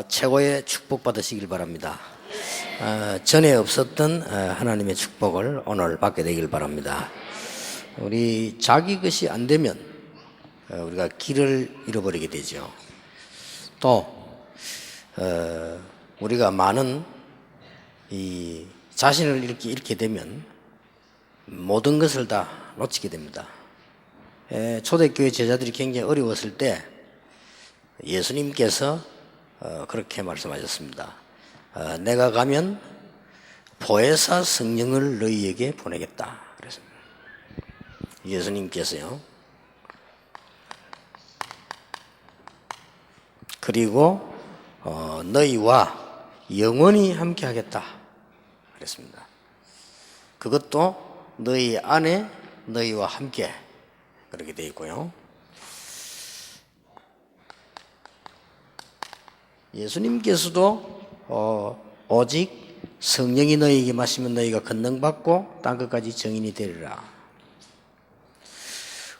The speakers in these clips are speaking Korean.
최고의 축복 받으시길 바랍니다. 전에 없었던 하나님의 축복을 오늘 받게 되길 바랍니다. 우리 자기 것이 안 되면 우리가 길을 잃어버리게 되죠. 또 우리가 많은 이 자신을 잃게 되면 모든 것을 다 놓치게 됩니다. 초대교회 제자들이 굉장히 어려웠을 때 예수님께서 그렇게 말씀하셨습니다. 내가 가면 보혜사 성령을 너희에게 보내겠다 그랬습니다. 예수님께서요. 그리고 너희와 영원히 함께 하겠다 그랬습니다. 그것도 너희 안에 너희와 함께 그렇게 되어 있고요. 예수님께서도 오직 성령이 너희에게 마시면 너희가 권능받고 땅끝까지 증인이 되리라.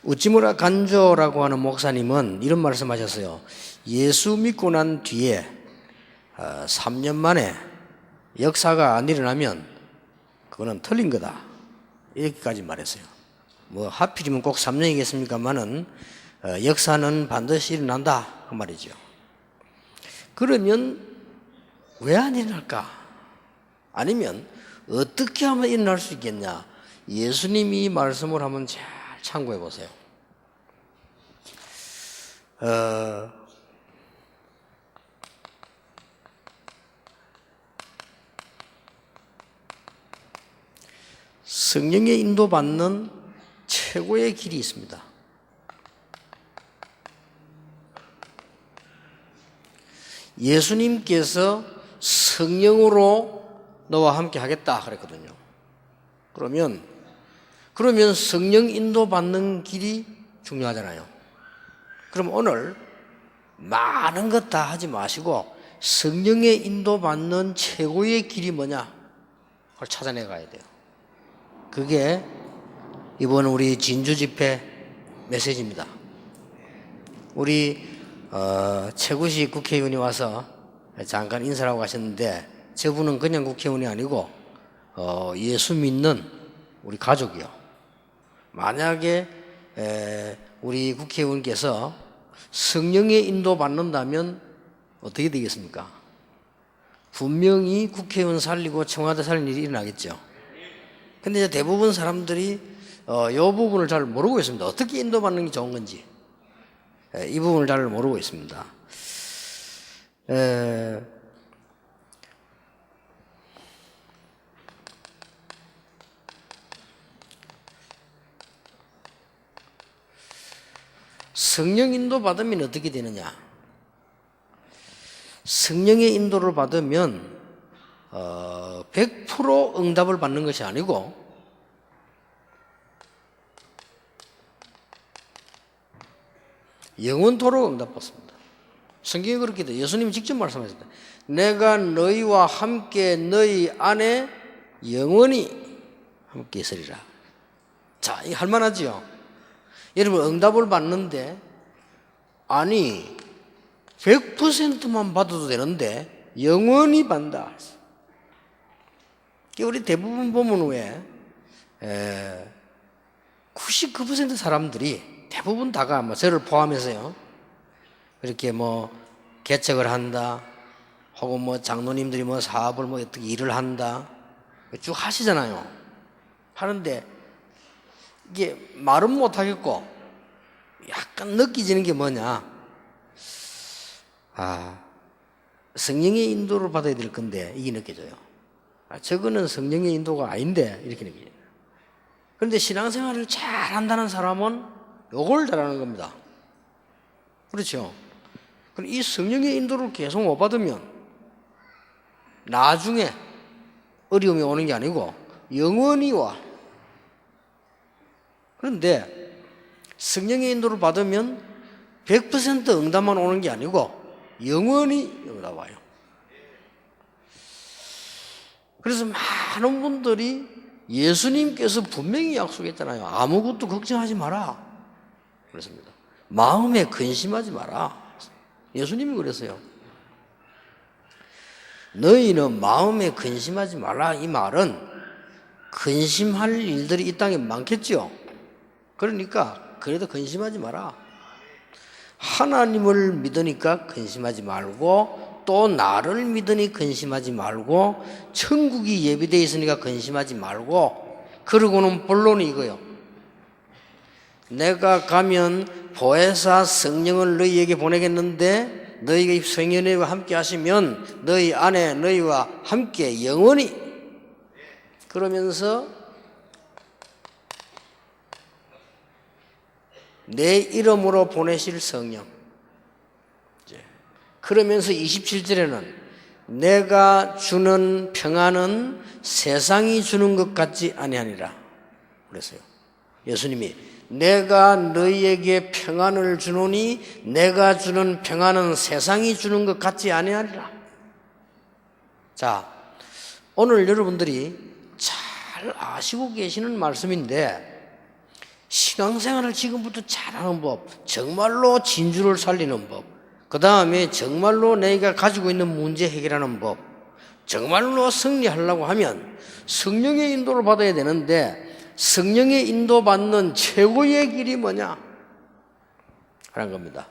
우찌무라 간조라고 하는 목사님은 이런 말씀하셨어요. 예수 믿고 난 뒤에 3년 만에 역사가 안 일어나면 그거는 틀린 거다. 이렇게까지 말했어요. 뭐 하필이면 꼭 3년이겠습니까만은 역사는 반드시 일어난다 그 말이죠. 그러면 왜 안 일어날까? 아니면 어떻게 하면 일어날 수 있겠냐? 예수님이 말씀을 한번 잘 참고해 보세요. 성령의 인도받는 최고의 길이 있습니다. 예수님께서 성령으로 너와 함께 하겠다 그랬거든요. 그러면 성령 인도받는 길이 중요하잖아요. 그럼 오늘 많은 것 다 하지 마시고 성령의 인도받는 최고의 길이 뭐냐? 그걸 찾아내 가야 돼요. 그게 이번 우리 진주 집회 메시지입니다. 우리 최구식 국회의원이 와서 잠깐 인사를 하고 가셨는데 저분은 그냥 국회의원이 아니고 예수 믿는 우리 가족이요. 만약에 우리 국회의원께서 성령의 인도 받는다면 어떻게 되겠습니까? 분명히 국회의원 살리고 청와대 살리는 일이 일어나겠죠. 근데 대부분 사람들이 이 부분을 잘 모르고 있습니다. 어떻게 인도받는 게 좋은 건지 이 부분을 잘 모르고 있습니다. 성령 인도 받으면 어떻게 되느냐? 성령의 인도를 받으면 100% 응답을 받는 것이 아니고 영원토록 응답받습니다. 성경이 그렇게 돼. 예수님이 직접 말씀하셨다. 내가 너희와 함께 너희 안에 영원히 함께 있으리라. 자, 이거 할만하지요? 여러분 응답을 받는데 아니 100%만 받아도 되는데 영원히 받는다. 우리 대부분 보면 왜 99% 사람들이 대부분 다가 뭐 저를 포함해서요. 그렇게 뭐 개척을 한다. 혹은 뭐 장로님들이 뭐 사업을 뭐 어떻게 일을 한다. 쭉 하시잖아요. 하는데 이게 말은 못 하겠고 약간 느껴지는 게 뭐냐? 성령의 인도를 받아야 될 건데 이게 느껴져요. 저거는 성령의 인도가 아닌데 이렇게 느껴져요. 그런데 신앙생활을 잘 한다는 사람은 요걸 잘하는 겁니다. 그렇죠? 그럼 이 성령의 인도를 계속 못 받으면 나중에 어려움이 오는 게 아니고 영원히 와. 그런데 성령의 인도를 받으면 100% 응답만 오는 게 아니고 영원히 응답 와요. 그래서 많은 분들이 예수님께서 분명히 약속했잖아요. 아무것도 걱정하지 마라. 그렇습니다. 마음에 근심하지 마라. 예수님이 그랬어요. 너희는 마음에 근심하지 말라. 이 말은 근심할 일들이 이 땅에 많겠죠. 그러니까 그래도 근심하지 마라. 하나님을 믿으니까 근심하지 말고, 또 나를 믿으니 근심하지 말고, 천국이 예비되어 있으니까 근심하지 말고. 그러고는 본론이 이거요. 내가 가면 보혜사 성령을 너희에게 보내겠는데 너희가 성령과 함께 하시면 너희 안에 너희와 함께 영원히, 그러면서 내 이름으로 보내실 성령. 그러면서 27절에는 내가 주는 평안은 세상이 주는 것 같지 아니하니라 그랬어요. 예수님이 내가 너희에게 평안을 주노니 내가 주는 평안은 세상이 주는 것 같지 아니하리라. 자, 오늘 여러분들이 잘 아시고 계시는 말씀인데, 신앙생활을 지금부터 잘하는 법, 정말로 진주를 살리는 법, 그 다음에 정말로 내가 가지고 있는 문제 해결하는 법, 정말로 승리하려고 하면 성령의 인도를 받아야 되는데, 성령의 인도받는 최고의 길이 뭐냐 하는 겁니다.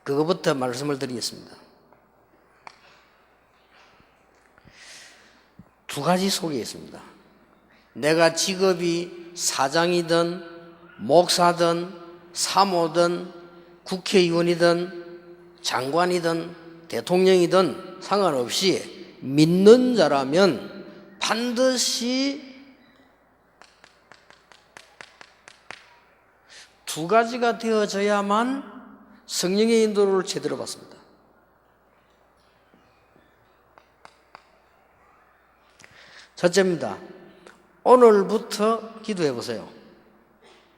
그거부터 말씀을 드리겠습니다. 두 가지 소개했습니다. 내가 직업이 사장이든 목사든 사모든 국회의원이든 장관이든 대통령이든 상관없이 믿는 자라면 반드시 두 가지가 되어져야만 성령의 인도를 제대로 받습니다. 첫째입니다. 오늘부터 기도해 보세요.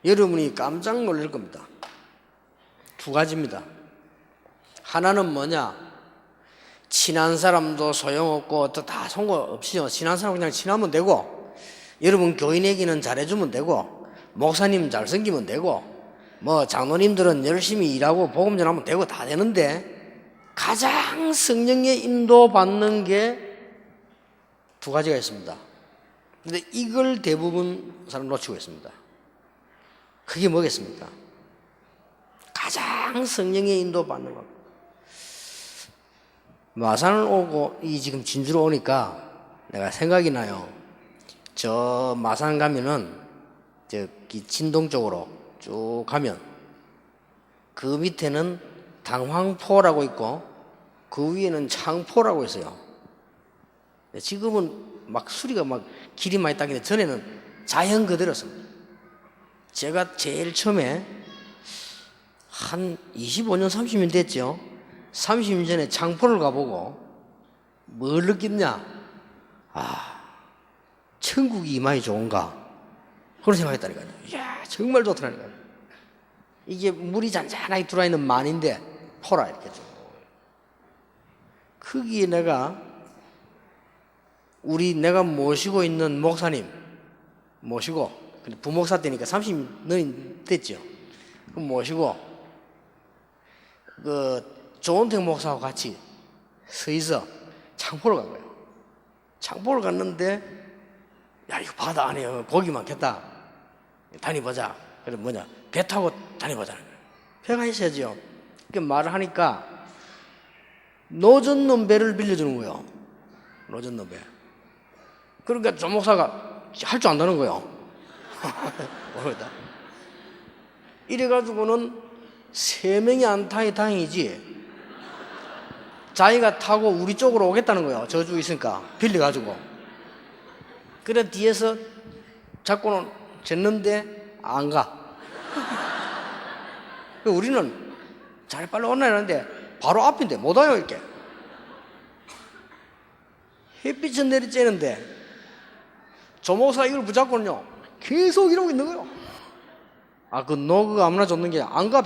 여러분이 깜짝 놀랄 겁니다. 두 가지입니다. 하나는 뭐냐? 친한 사람도 소용없고 또 다 상관없이요. 친한 사람 그냥 친하면 되고, 여러분 교인에게는 잘해주면 되고, 목사님 잘생기면 되고, 뭐 장로님들은 열심히 일하고 복음 전하면 되고 다 되는데, 가장 성령의 인도 받는 게 두 가지가 있습니다. 근데 이걸 대부분 사람 놓치고 있습니다. 그게 뭐겠습니까? 가장 성령의 인도 받는 것. 마산을 오고 지금 진주로 오니까 내가 생각이 나요. 저 마산 가면은 저기 진동 쪽으로 쭉 가면 그 밑에는 당황포라고 있고 그 위에는 창포라고 있어요. 지금은 막 수리가 막 길이 많이 닦이는데 전에는 자연 그대로였습니다. 제가 제일 처음에 한 25년 30년 됐죠. 30년 전에 창포를 가보고 뭘 느꼈냐? 아, 천국이 이마에 좋은가? 그런 생각했다니까요. 이야, 정말 좋더라니까요. 이게 물이 잔잔하게 들어있는 만인데 포라 이렇게 좀. 거기에 내가 모시고 있는 목사님 모시고, 부목사 때니까 30년이 됐죠. 그럼 모시고 조은택 목사하고 같이 서 있어 창포를 간 거예요. 창포를 갔는데, 야, 이거 바다 안에 고기 많겠다. 다녀보자. 그래 뭐냐, 배 타고 다녀보자. 배가 있어야죠. 그 말을 하니까 노젓는 배를 빌려주는 거예요. 노젓는 배. 그러니까 조 목사가 할 줄 안다는 거예요. 모르겠다. 이래가지고는 3명이 안 타니 다행이지, 자기가 타고 우리 쪽으로 오겠다는 거예요. 저주 있으니까 빌려가지고. 그래 뒤에서 잡고는 쟀는데 안 가. 우리는 자리 빨리 오나 했는데 바로 앞인데 못 와요. 이렇게 햇빛은 내리쬐는데 조목사 이걸 붙잡고는요 계속 이러고 있는 거예요. 그거 아무나 줬는 게 안 가.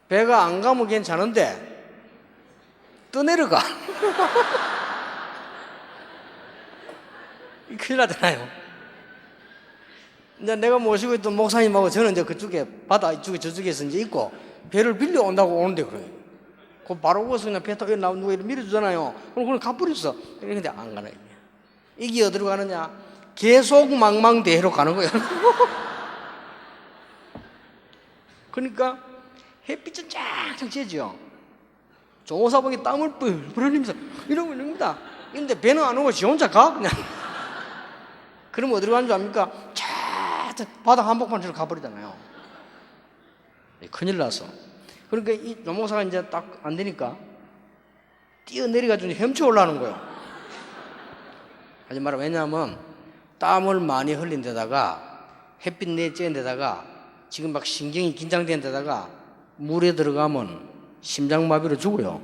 배가 안 가면 괜찮은데 떠내려가. 큰일 나잖아요. 이제 내가 모시고 있던 목사님하고 저는 이제 그쪽에 바다 이쪽에 저쪽에서 이제 있고 배를 빌려 온다고 오는데 그래요. 그 바로 거기서 그냥 배 타고 나오는 누가 이렇게 밀어주잖아요. 그럼 그걸 갚으렸어. 근데 안 가네. 이게 어디로 가느냐? 계속 망망대해로 가는 거예요. 그러니까 햇빛은 쫙쫙 쬐죠. 조사복이 땀을 뿔뿔 흘리면서 이러고 있는 겁니다. 근데 배는 안 오고 지 혼자 가 그냥. 그럼 어디로 가는 줄 압니까? 쫙 바다 한복판으로 가버리잖아요. 큰일 났어. 그러니까 이 노목사가 이제 딱 안 되니까 뛰어내려가지고 헤엄쳐 올라오는 거예요. 하지 마라. 왜냐하면 땀을 많이 흘린 데다가 햇빛 내쬐는 데다가 지금 막 신경이 긴장된 데다가 물에 들어가면 심장마비로 죽어요.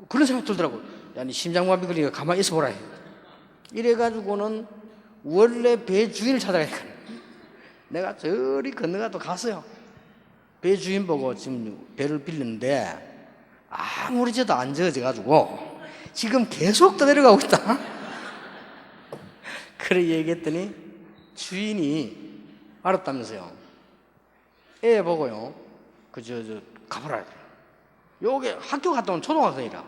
그런 생각 들더라고요. 야, 니 심장마비 걸리니까 가만히 있어보라. 이래가지고는 원래 배 주인을 찾아가니까 내가 저리 건너가 또 갔어요. 배 주인 보고 지금 배를 빌렸는데 아무리 져도 안 져가지고 지금 계속 떠내려가고 있다. 그래 얘기했더니 주인이 알았다면서요. 애 보고요. 가보라. 요게 학교 갔다 온 초등학생이라.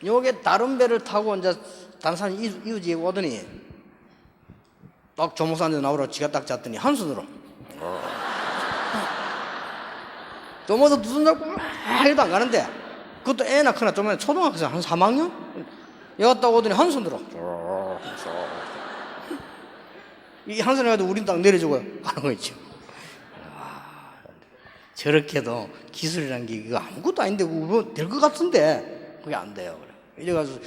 요게 다른 배를 타고 이제 단산 이웃지에 오더니 딱 조목사한테 나오라고 지가 딱 잤더니 한손으로 조목사 두 손 잡고 막 해도 안 가는데 그것도 애나 크나 좀 초등학생 한 3학년? 여기 딱 오더니 한손으로 이 한손에 가도 우린 딱 내려주고 가는 거 있죠. 저렇게도 기술이란 게 이거 아무것도 아닌데 뭐 될 것 같은데 그게 안 돼요. 이래가지고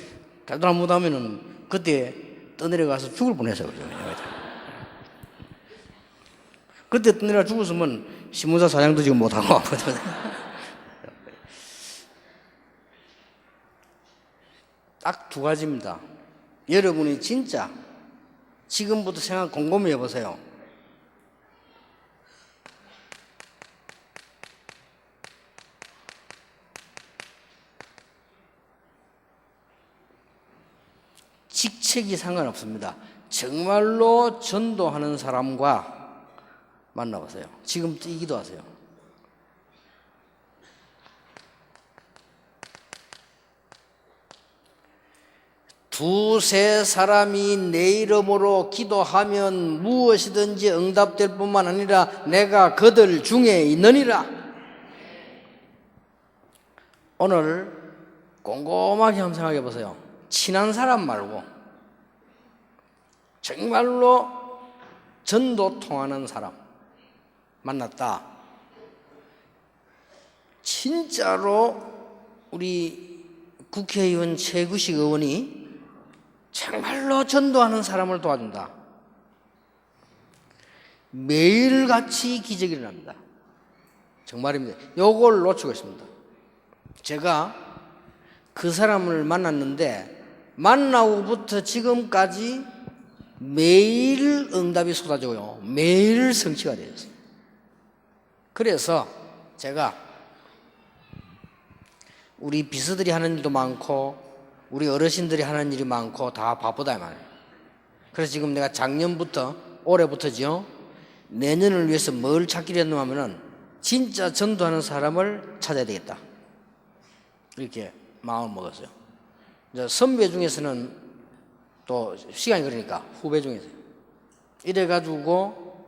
갈등 못하면은 그때 떠내려가서 죽을 뻔했어요. 그때 떠내려 죽었으면 신문사 사장도 지금 못하고 딱 두 가지입니다. 여러분이 진짜 지금부터 생각 곰곰이 해보세요. 직책이 상관없습니다. 정말로 전도하는 사람과 만나보세요. 지금부터 이 기도하세요. 두세 사람이 내 이름으로 기도하면 무엇이든지 응답될 뿐만 아니라 내가 그들 중에 있느니라. 오늘 꼼꼼하게 한번 생각해 보세요. 친한 사람 말고 정말로 전도 통하는 사람 만났다. 진짜로 우리 국회의원 최구식 의원이 정말로 전도하는 사람을 도와준다. 매일같이 기적이 일어납니다. 정말입니다. 요걸 놓치고 있습니다. 제가 그 사람을 만났는데 만나고부터 지금까지 매일 응답이 쏟아져요. 매일 성취가 되었어요. 그래서 제가 우리 비서들이 하는 일도 많고 우리 어르신들이 하는 일이 많고 다 바쁘다 이 말이에요. 그래서 지금 내가 작년부터 올해부터죠. 내년을 위해서 뭘 찾기로 했노 하면은 진짜 전도하는 사람을 찾아야 되겠다. 이렇게 마음을 먹었어요. 이제 선배 중에서는 또 시간이 걸리니까 후배 중에서 이래가지고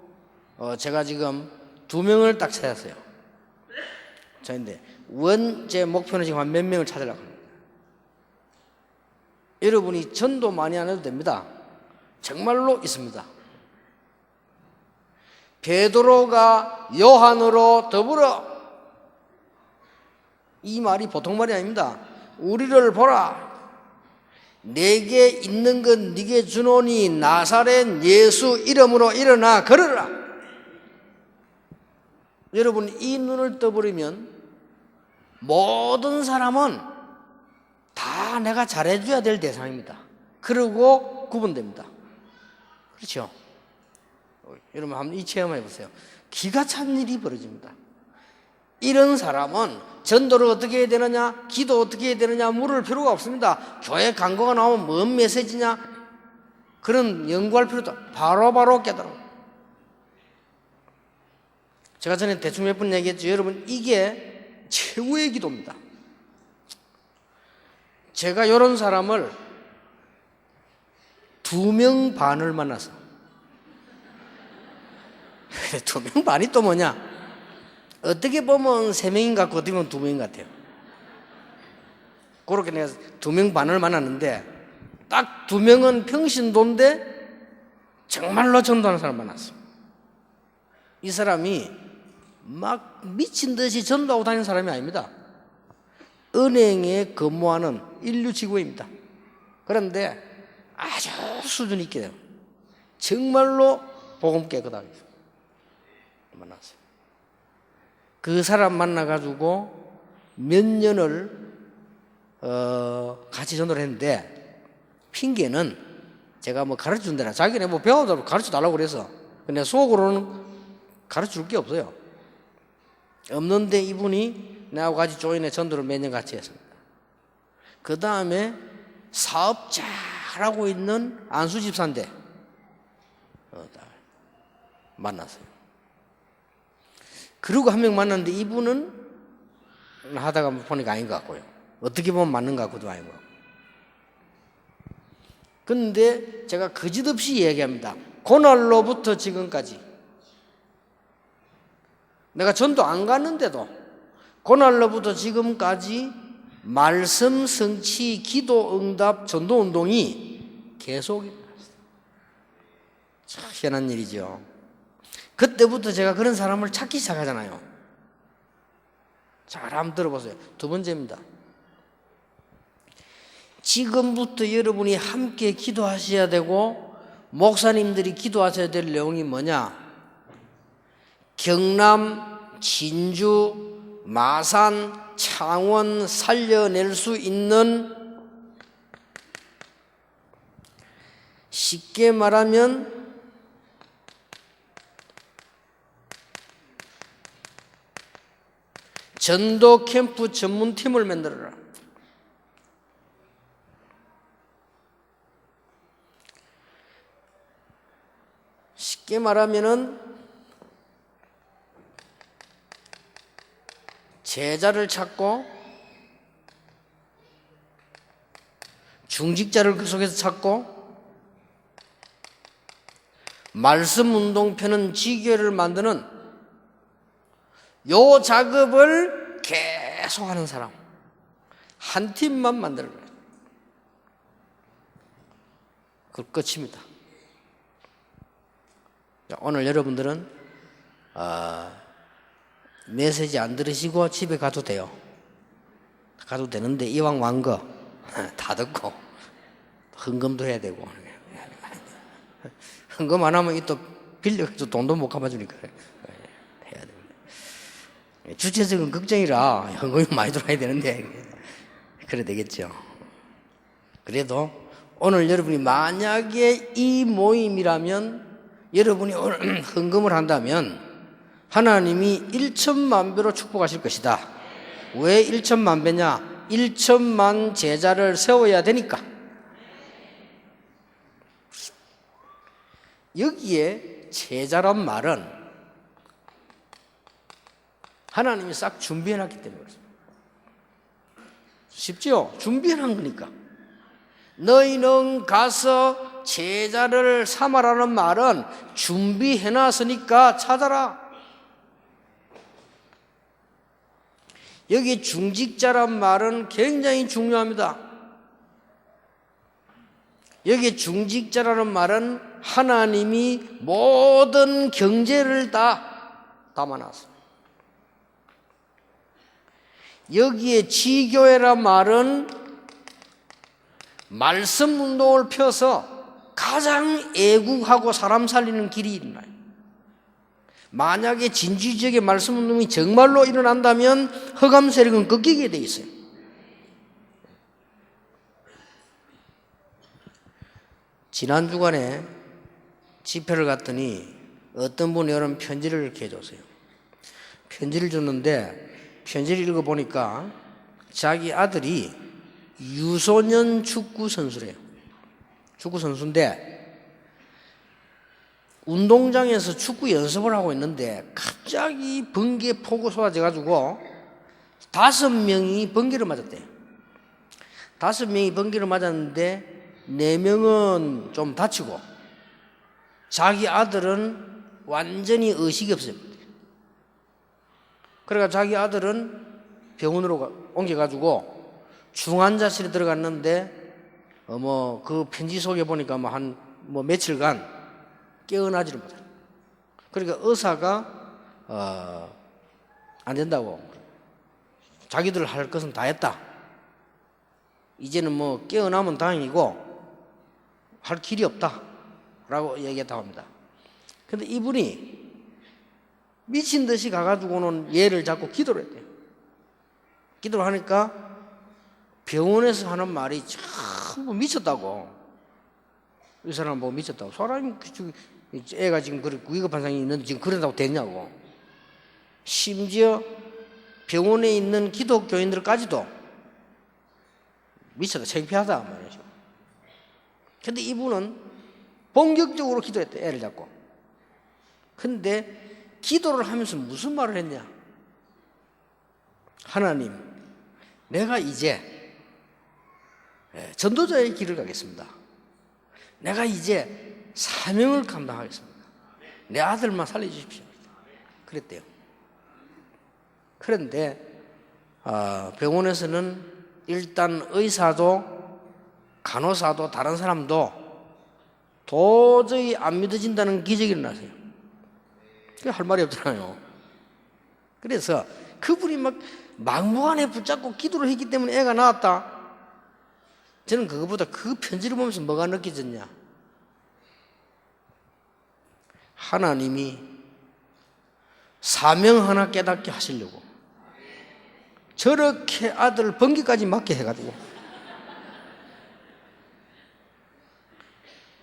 제가 지금 2명을 딱 찾았어요. 저인데 제 목표는 지금 한 몇 명을 찾으려고 합니다. 여러분이 전도 많이 안 해도 됩니다. 정말로 있습니다. 베드로가 요한으로 더불어 이 말이 보통 말이 아닙니다. 우리를 보라. 내게 있는 건 네게 주노니 나사렛 예수 이름으로 일어나 걸어라. 여러분 이 눈을 떠버리면 모든 사람은 다 내가 잘해줘야 될 대상입니다. 그리고 구분됩니다. 그렇죠? 여러분 한번 이 체험을 해보세요. 기가 찬 일이 벌어집니다. 이런 사람은 전도를 어떻게 해야 되느냐, 기도 어떻게 해야 되느냐 물을 필요가 없습니다. 교회 광고가 나오면 뭔 메시지냐, 그런 연구할 필요도 바로바로 깨달아. 제가 전에 대충 몇 번 얘기했죠. 여러분, 이게 최고의 기도입니다. 제가 이런 사람을 2명 반을 만나서 2명 반이 또 뭐냐? 어떻게 보면 3명인 것 같고 어떻게 보면 2명인 것 같아요. 그렇게 내가 2명 반을 만났는데 딱 2명은 평신도인데 정말로 전도하는 사람 만났어. 이 사람이 막 미친 듯이 전도하고 다니는 사람이 아닙니다. 은행에 근무하는 인류 지구입니다. 그런데 아주 수준 있게 돼요. 정말로 복음 깨끗하게 만났어요. 그 사람 만나가지고 몇 년을 같이 전도를 했는데 핑계는 제가 뭐 가르쳐 준다라 자기네 뭐 배워도 가르쳐 달라고 그래서 근데 속으로는 가르쳐 줄 게 없어요. 없는데 이분이 나하고 같이 조인해 전도를 몇 년 같이 했습니다. 그 다음에 사업 잘하고 있는 안수 집사인데 만났어요. 그리고 한 명 만났는데 이분은 하다가 보니까 아닌 것 같고요. 어떻게 보면 맞는 것 같고도 아니고. 그런데 제가 거짓없이 얘기합니다. 그날로부터 지금까지 내가 전도 안 갔는데도 그날로부터 지금까지 말씀 성취 기도 응답 전도 운동이 계속 참 희한한 일이죠. 그때부터 제가 그런 사람을 찾기 시작하잖아요. 잘 한번 들어보세요. 두 번째입니다. 지금부터 여러분이 함께 기도하셔야 되고 목사님들이 기도하셔야 될 내용이 뭐냐? 경남, 진주, 마산, 창원 살려낼 수 있는 쉽게 말하면 전도 캠프 전문팀을 만들어라. 쉽게 말하면은 제자를 찾고 중직자를 그 속에서 찾고 말씀 운동 펴는 지교회를 만드는 요 작업을 계속하는 사람 한 팀만 만들어요. 그 끝입니다. 오늘 여러분들은 메시지 안 들으시고 집에 가도 돼요. 가도 되는데 이왕 완 거 다 듣고 헌금도 해야 되고 헌금 안 하면 또 빌려서 돈도 못 갚아주니까 해야 됩니다. 주체적인 걱정이라 헌금이 많이 들어야 되는데 그래 되겠죠. 그래도 오늘 여러분이 만약에 이 모임이라면 여러분이 오늘 헌금을 한다면 하나님이 1천만 배로 축복하실 것이다. 왜 1천만 배냐? 1천만 제자를 세워야 되니까. 여기에 제자란 말은 하나님이 싹 준비해놨기 때문에 그렇습니다. 쉽지요? 준비해놓은 거니까. 너희는 가서 제자를 삼아라는 말은 준비해놨으니까 찾아라. 여기 중직자란 말은 굉장히 중요합니다. 여기 중직자라는 말은 하나님이 모든 경제를 다 담아놨어요. 여기에 지교회란 말은 말씀 운동을 펴서 가장 애국하고 사람 살리는 길이 일어나요. 만약에 진주 지역의 말씀 운동이 정말로 일어난다면 흑암 세력은 꺾이게 돼 있어요. 지난 주간에 집회를 갔더니 어떤 분이 이런 편지를 이렇게 해줬어요. 편지를 줬는데 편지를 읽어보니까 자기 아들이 유소년 축구 선수래요. 축구 선수인데 운동장에서 축구 연습을 하고 있는데 갑자기 번개 폭우 쏟아져 가지고 5명이 번개를 맞았대요. 5명이 번개를 맞았는데 4명은 좀 다치고 자기 아들은 완전히 의식이 없어요. 그러니까 자기 아들은 병원으로 옮겨가지고 중환자실에 들어갔는데 그 편지 속에 보니까 한 며칠간 깨어나지를 못해요. 그러니까 의사가 안 된다고, 자기들 할 것은 다 했다, 이제는 깨어나면 다행이고 할 길이 없다 라고 얘기했다고 합니다. 근데 이분이 미친 듯이 가가지고는 얘를 잡고 기도를 했대요. 기도를 하니까 병원에서 하는 말이 전부 미쳤다고. 이 사람 보고 미쳤다고. 사람이 애가 지금 위급한 상황이 있는데 지금 그런다고 됐냐고. 심지어 병원에 있는 기독교인들까지도 미쳤다, 창피하다 말이죠. 근데 이분은 본격적으로 기도했대, 애를 잡고. 근데 기도를 하면서 무슨 말을 했냐? 하나님, 내가 이제 전도자의 길을 가겠습니다. 내가 이제 사명을 감당하겠습니다. 내 아들만 살려주십시오. 그랬대요. 그런데 병원에서는 일단 의사도 간호사도 다른 사람도 도저히 안 믿어진다는 기적이 일어나세요. 할 말이 없잖아요. 그래서 그분이 막무가내 붙잡고 기도를 했기 때문에 애가 나왔다. 저는 그것보다 그 편지를 보면서 뭐가 느껴졌냐? 하나님이 사명 하나 깨닫게 하시려고 저렇게 아들을 번개까지 맞게 해가지고,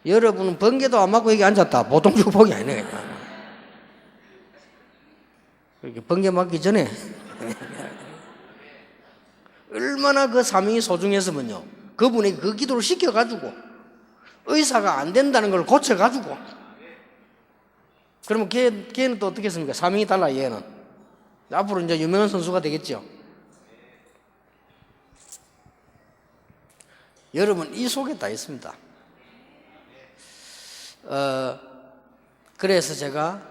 여러분은 번개도 안 맞고 여기 앉았다, 보통 축복이 아니네. 그냥 이렇게 번개 맞기 전에 얼마나 그 사명이 소중했으면요, 그분이 그 기도를 시켜가지고 의사가 안 된다는 걸 고쳐가지고, 그러면 걔는 또 어떻게 했습니까? 사명이 달라. 얘는 앞으로 이제 유명한 선수가 되겠죠. 여러분, 이 속에 다 있습니다. 그래서 제가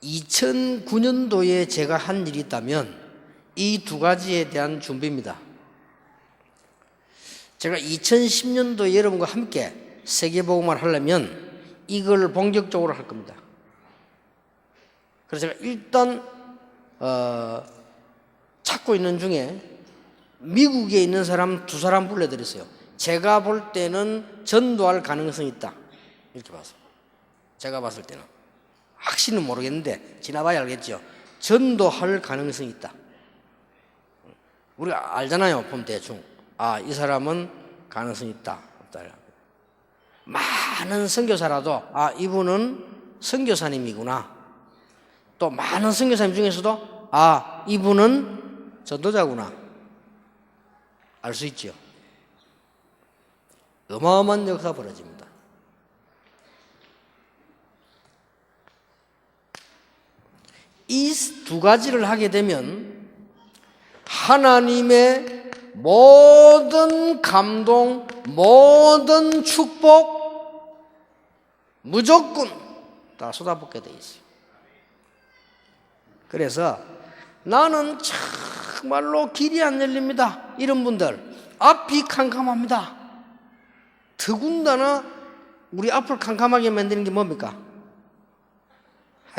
2009년도에 제가 한 일이 있다면 이 2가지에 대한 준비입니다. 제가 2010년도에 여러분과 함께 세계복음을 하려면 이걸 본격적으로 할 겁니다. 그래서 제가 일단 찾고 있는 중에 미국에 있는 사람 2사람 불러드렸어요. 제가 볼 때는 전도할 가능성이 있다, 이렇게 봐서. 제가 봤을 때는 확신은 모르겠는데 지나봐야 알겠죠. 전도할 가능성이 있다. 우리가 알잖아요, 보면 대충. 이 사람은 가능성이 있다, 없다. 많은 선교사라도 이분은 선교사님이구나, 또 많은 선교사님 중에서도 이분은 전도자구나 알 수 있죠. 어마어마한 역사가 벌어집니다. 이 2가지를 하게 되면 하나님의 모든 감동, 모든 축복 무조건 다 쏟아붓게 돼 있어요. 그래서 나는 정말로 길이 안 열립니다, 이런 분들, 앞이 캄캄합니다. 더군다나 우리 앞을 캄캄하게 만드는 게 뭡니까?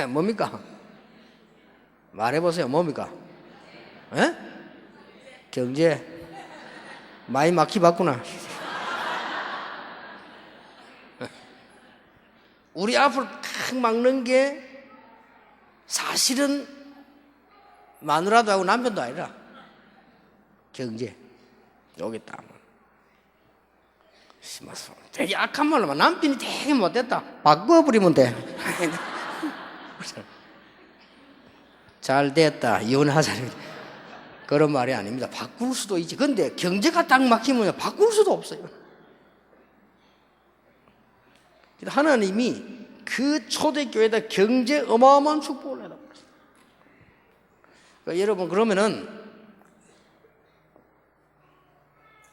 뭡니까? 말해보세요. 뭡니까? 에? 경제. 많이 막히 봤구나. 우리 앞을 탁 막는 게 사실은 마누라도 하고 남편도 아니라 경제. 여기 있다. 되게 악한 말로 남편이 되게 못됐다, 바꿔버리면 돼. 잘 됐다, 이혼하자, 그런 말이 아닙니다. 바꿀 수도 있지. 근데 경제가 딱 막히면 바꿀 수도 없어요. 하나님이 그 초대교회에다 경제 어마어마한 축복을 해라. 그러니까 여러분, 그러면은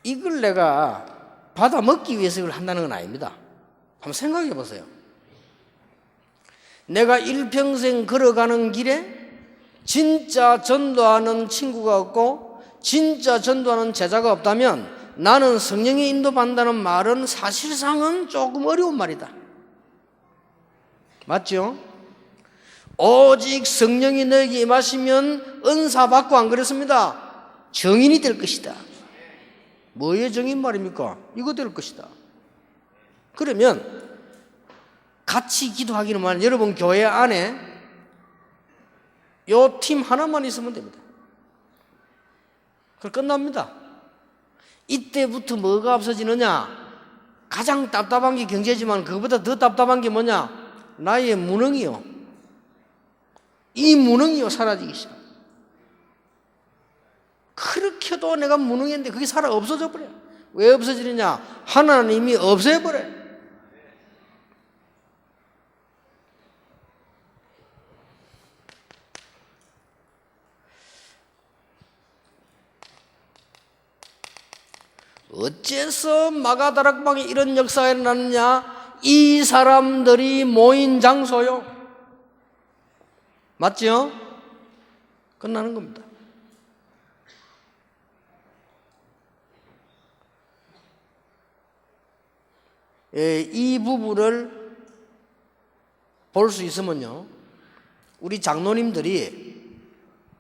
이걸 내가 받아 먹기 위해서 이걸 한다는 건 아닙니다. 한번 생각해 보세요. 내가 일평생 걸어가는 길에 진짜 전도하는 친구가 없고 진짜 전도하는 제자가 없다면 나는 성령의 인도받는다는 말은 사실상은 조금 어려운 말이다. 맞죠? 오직 성령이 너에게 임하시면 은사 받고, 안 그랬습니다? 정인이 될 것이다. 뭐의 정인 말입니까? 이거 될 것이다. 그러면 같이 기도하기는만 여러분 교회 안에 요 팀 하나만 있으면 됩니다. 그럼 끝납니다. 이때부터 뭐가 없어지느냐? 가장 답답한 게 경제지만 그거보다 더 답답한 게 뭐냐? 나의 무능이요. 이 무능이요 사라지기 시작. 그렇게도 내가 무능했는데 그게 없어져 버려요. 왜 없어지느냐? 하나님이 없애버려요. 어째서 마가다락방에 이런 역사가 일어났느냐? 이 사람들이 모인 장소요. 맞죠? 끝나는 겁니다. 이 부분을 볼 수 있으면요, 우리 장로님들이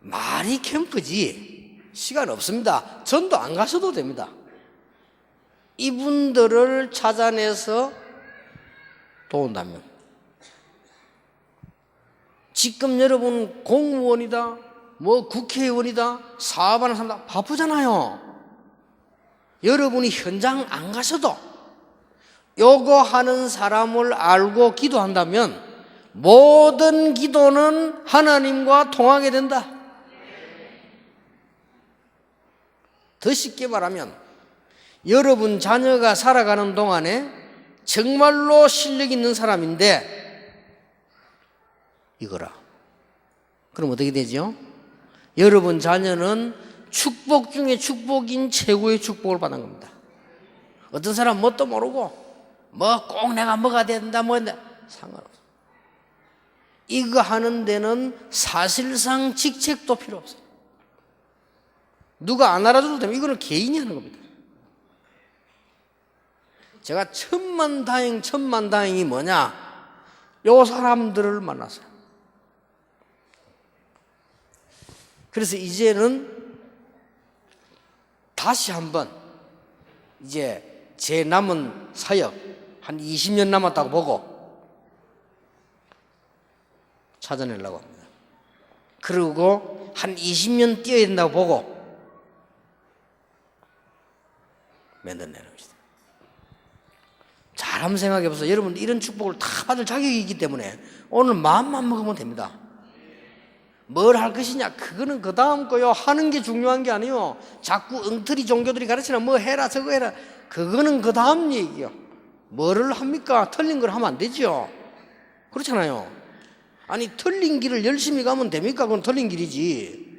말이 캠프지 시간 없습니다. 전도 안 가셔도 됩니다. 이분들을 찾아내서 도운다면, 지금 여러분 공무원이다, 뭐 국회의원이다, 사업하는 사람 바쁘잖아요. 여러분이 현장 안 가셔도 요거 하는 사람을 알고 기도한다면 모든 기도는 하나님과 통하게 된다. 더 쉽게 말하면 여러분 자녀가 살아가는 동안에 정말로 실력 있는 사람인데 이거라. 그럼 어떻게 되죠? 여러분 자녀는 축복 중에 축복인 최고의 축복을 받는 겁니다. 어떤 사람 뭣도 모르고 뭐 꼭 내가 뭐가 된다 뭐 된다 상관없어. 이거 하는 데는 사실상 직책도 필요 없어요. 누가 안 알아줘도 되면 이거는 개인이 하는 겁니다. 제가 천만다행이 뭐냐? 요 사람들을 만났어요. 그래서 이제는 다시 한번 이제 제 남은 사역 한 20년 남았다고 보고 찾아내려고 합니다. 그리고 한 20년 뛰어야 된다고 보고 만들어내는 것이다. 잘 한번 생각해 보세요. 여러분 이런 축복을 다 받을 자격이 있기 때문에 오늘 마음만 먹으면 됩니다. 뭘 할 것이냐? 그거는 그 다음 거요. 하는 게 중요한 게 아니요. 자꾸 엉터리 종교들이 가르치는 뭐 해라 저거 해라. 그거는 그 다음 얘기요. 뭐를 합니까? 틀린 걸 하면 안 되죠. 그렇잖아요. 아니 틀린 길을 열심히 가면 됩니까? 그건 틀린 길이지.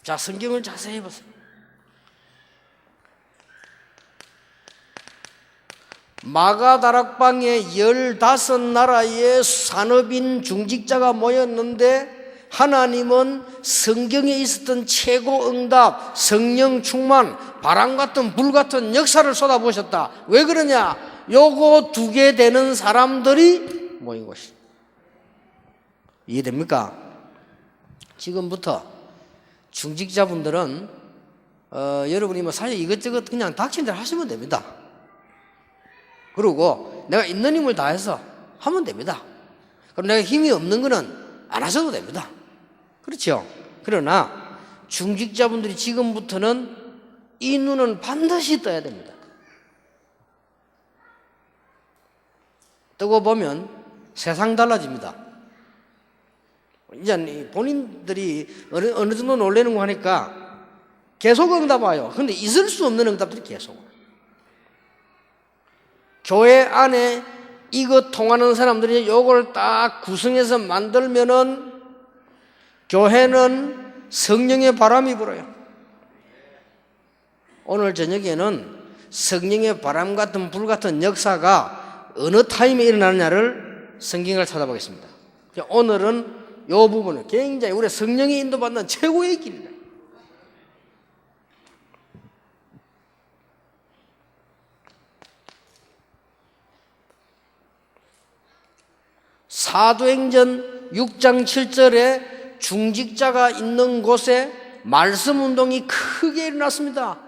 자, 성경을 자세히 보세요. 마가다락방에 15나라의 산업인 중직자가 모였는데 하나님은 성경에 있었던 최고 응답, 성령 충만, 바람 같은 불 같은 역사를 쏟아부으셨다. 왜 그러냐? 요거 두 개 되는 사람들이 모인 것이. 이해됩니까? 지금부터 중직자분들은 여러분이 뭐 사실 이것저것 그냥 닥친 대로 하시면 됩니다. 그리고 내가 있는 힘을 다해서 하면 됩니다. 그럼 내가 힘이 없는 거는 안 하셔도 됩니다. 그렇죠? 그러나 중직자분들이 지금부터는 이 눈은 반드시 떠야 됩니다. 뜨고 보면 세상 달라집니다. 이제 본인들이 어느 정도 놀래는 거 하니까 계속 응답 와요. 근데 있을 수 없는 응답들이 계속 와요. 교회 안에 이거 통하는 사람들이 요걸 딱 구성해서 만들면은 교회는 성령의 바람이 불어요. 오늘 저녁에는 성령의 바람 같은 불 같은 역사가 어느 타임에 일어나느냐를 성경을 찾아보겠습니다. 오늘은 이 부분은 굉장히 우리 성령이 인도받는 최고의 길이다. 사도행전 6장 7절에 중직자가 있는 곳에 말씀운동이 크게 일어났습니다.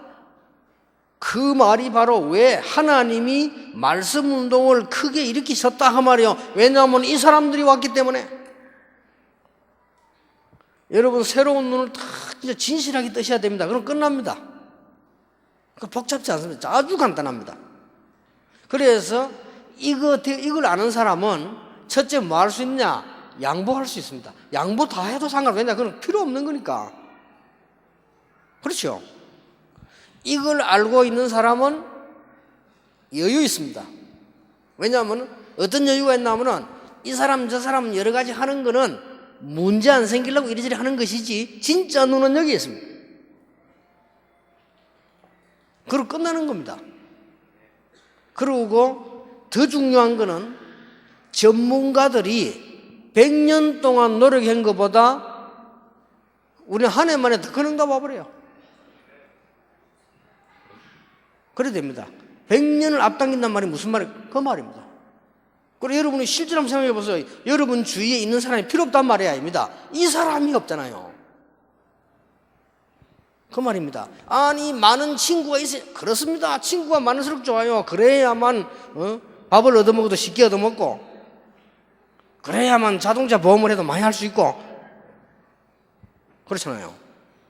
그 말이 바로 왜 하나님이 말씀운동을 크게 일으키셨다 그 말이에요. 왜냐하면 이 사람들이 왔기 때문에. 여러분 새로운 눈을 딱 진실하게 뜨셔야 됩니다. 그럼 끝납니다. 복잡지 않습니다. 아주 간단합니다. 그래서 이걸 아는 사람은 첫째 뭐 할 수 있냐? 양보할 수 있습니다. 양보 다 해도 상관없어요. 왜냐? 그건 필요 없는 거니까. 그렇죠? 이걸 알고 있는 사람은 여유 있습니다. 왜냐하면 어떤 여유가 있냐면은 이 사람 저 사람 여러 가지 하는 거는 문제 안 생기려고 이리저리 하는 것이지 진짜 눈은 여기 있습니다. 그리고 끝나는 겁니다. 그리고 더 중요한 거는 전문가들이 100년 동안 노력한 것보다 우리 한 해 만에 더 큰 응답 와버려요. 그래야 됩니다. 100년을 앞당긴단 말이 무슨 말이에요? 그 말입니다. 그리고 여러분이 실제로 한번 생각해 보세요. 여러분 주위에 있는 사람이 필요 없단 말이 아닙니다. 이 사람이 없잖아요. 그 말입니다. 아니 많은 친구가 있어요. 그렇습니다. 친구가 많을수록 좋아요. 그래야만 밥을 얻어먹어도 쉽게 얻어먹고 그래야만 자동차 보험을 해도 많이 할 수 있고 그렇잖아요.